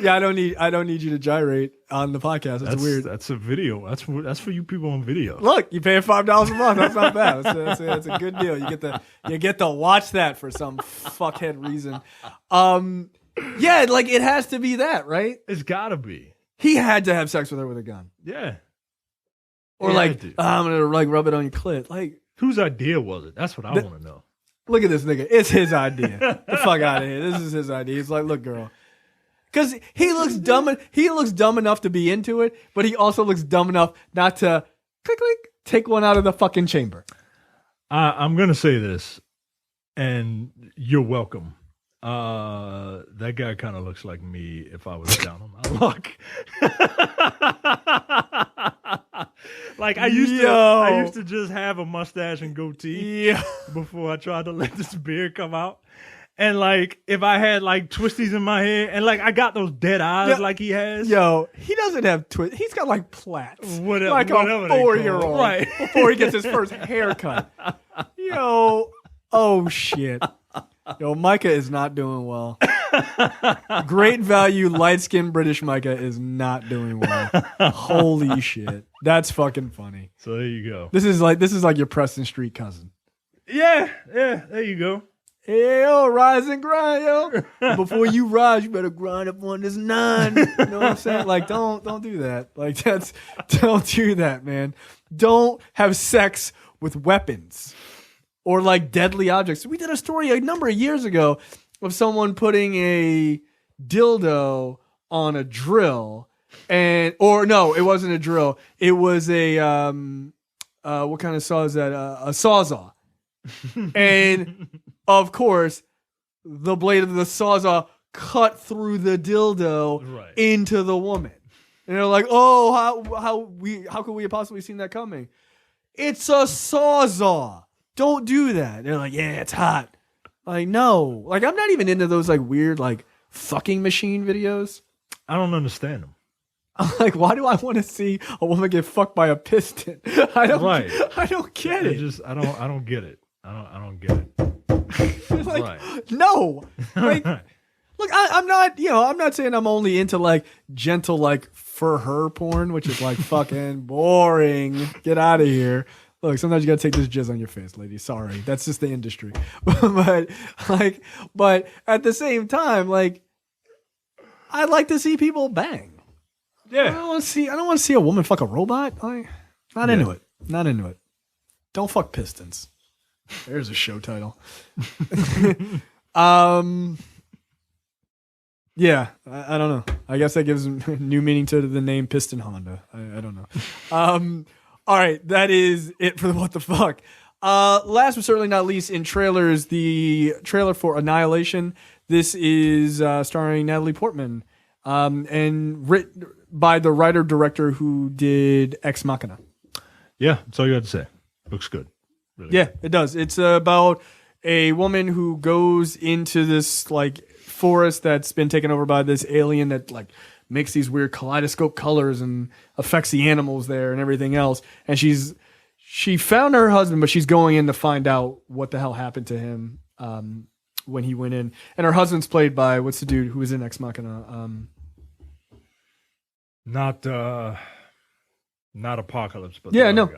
Yeah, I don't need you to gyrate on the podcast. That's weird. That's a video. That's for you people on video. Look, you pay $5 a month. That's not bad. That's a good deal. You get to watch that for some fuckhead reason. Yeah, like it has to be that, right? It's gotta be. He had to have sex with her with a gun. Yeah. Or like, I'm gonna like rub it on your clit. Like, whose idea was it? That's what I want to know. Look at this nigga. It's his idea. The fuck out of here. This is his idea. He's like, look, girl. Because he looks dumb. He looks dumb enough to be into it, but he also looks dumb enough not to click take one out of the fucking chamber. I'm gonna say this, and you're welcome. That guy kind of looks like me if I was down on my luck. Like I used to just have a mustache and goatee before I tried to let this beard come out. And like if I had like twisties in my hair and like I got those dead eyes like he has. Yo, he doesn't have twist. He's got like plaits. Whatever, like a 4-year-old. Right. Before he gets his first haircut. Yo, oh shit. Yo, Micah is not doing well. Great value, light-skinned British Micah is not doing well. Holy shit. That's fucking funny. So there you go. This is like your Preston Street cousin. Yeah, there you go. Hey, yo, rise and grind, yo. Before you rise, you better grind up on this 9. You know what I'm saying? Like, don't do that. Like, don't do that, man. Don't have sex with weapons or like deadly objects. We did a story a number of years ago of someone putting a dildo on a drill, or no, it wasn't a drill. It was a what kind of saw is that? A sawzall, and of course, the blade of the sawzall cut through the dildo into the woman. And they're like, "Oh, how could we have possibly seen that coming? It's a sawzall. Don't do that." They're like, "Yeah, it's hot." Like, no. Like, I'm not even into those like weird like fucking machine videos. I don't understand them. I'm like, why do I want to see a woman get fucked by a piston? I don't get it. I don't get it. I don't get it. Like, no. Like, look, I'm not saying I'm only into like gentle like for her porn, which is like fucking boring. Get out of here. Look, sometimes you gotta take this jizz on your face, lady. Sorry, that's just the industry. but at the same time, like, I like to see people bang. Yeah, I don't want to see a woman fuck a robot. Like, not into it. Not into it. Don't fuck pistons. There's a show title. Yeah, I don't know. I guess that gives new meaning to the name Piston Honda. I don't know. All right, that is it for the what the fuck. Last but certainly not least, in trailers, the trailer for Annihilation. This is starring Natalie Portman and written by the writer-director who did Ex Machina. Yeah, that's all you had to say. Looks good. Really Yeah, good. it does. It's about a woman who goes into this like forest that's been taken over by this alien that like makes these weird kaleidoscope colors and affects the animals there and everything else. And she found her husband, but she's going in to find out what the hell happened to him when he went in. And her husband's played by, what's the dude who was in Ex Machina? Not Apocalypse, but yeah, no,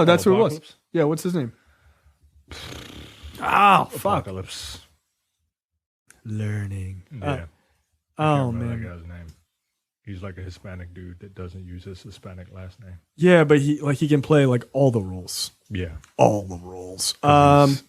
that's who it was. Apocalypse? Yeah, what's his name? Fuck. Apocalypse. learning. Yeah. Oh That man. guy's name. He's like a Hispanic dude that doesn't use his Hispanic last name. Yeah, but he can play like all the roles. Yeah. All the roles.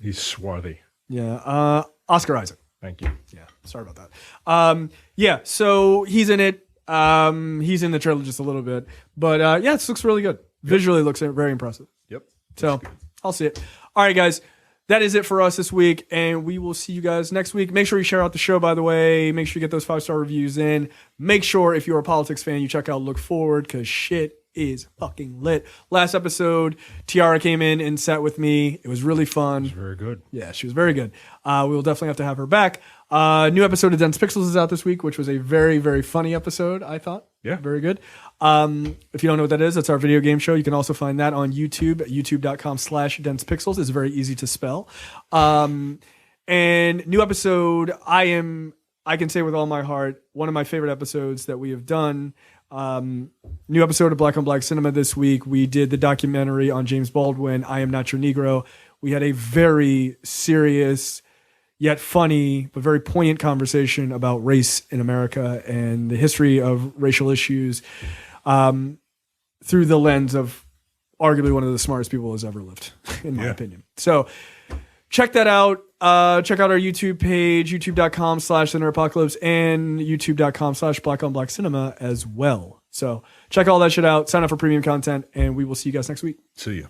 He's swarthy. Yeah. Oscar Isaac. Thank you. Yeah. Sorry about that. Yeah. So he's in it. He's in the trailer just a little bit, but yeah, this looks really good. Visually looks very impressive. Yep. So I'll see it. All right, guys. That is it for us this week, and we will see you guys next week. Make sure you share out the show, by the way. Make sure you get those 5-star reviews in. Make sure, if you're a politics fan, you check out Look Forward, because shit is fucking lit. Last episode, Tiara came in and sat with me. It was really fun. He's very good. Yeah, she was very good. We will definitely have to have her back. New episode of Dense Pixels is out this week, which was a very, very funny episode, I thought. Yeah. Very good. If you don't know what that is, that's our video game show. You can also find that on YouTube at youtube.com/densepixels. It's very easy to spell. And new episode, I can say with all my heart, one of my favorite episodes that we have done. New episode of Black on Black Cinema this week. We did the documentary on James Baldwin, I Am Not Your Negro. We had a very serious yet funny but very poignant conversation about race in America and the history of racial issues through the lens of arguably one of the smartest people who's ever lived, in my opinion. So check that out. Check out our YouTube page, youtube.com/Nerdpocalypse and youtube.com/BlackOnBlackCinema as well. So check all that shit out. Sign up for premium content, and we will see you guys next week. See you.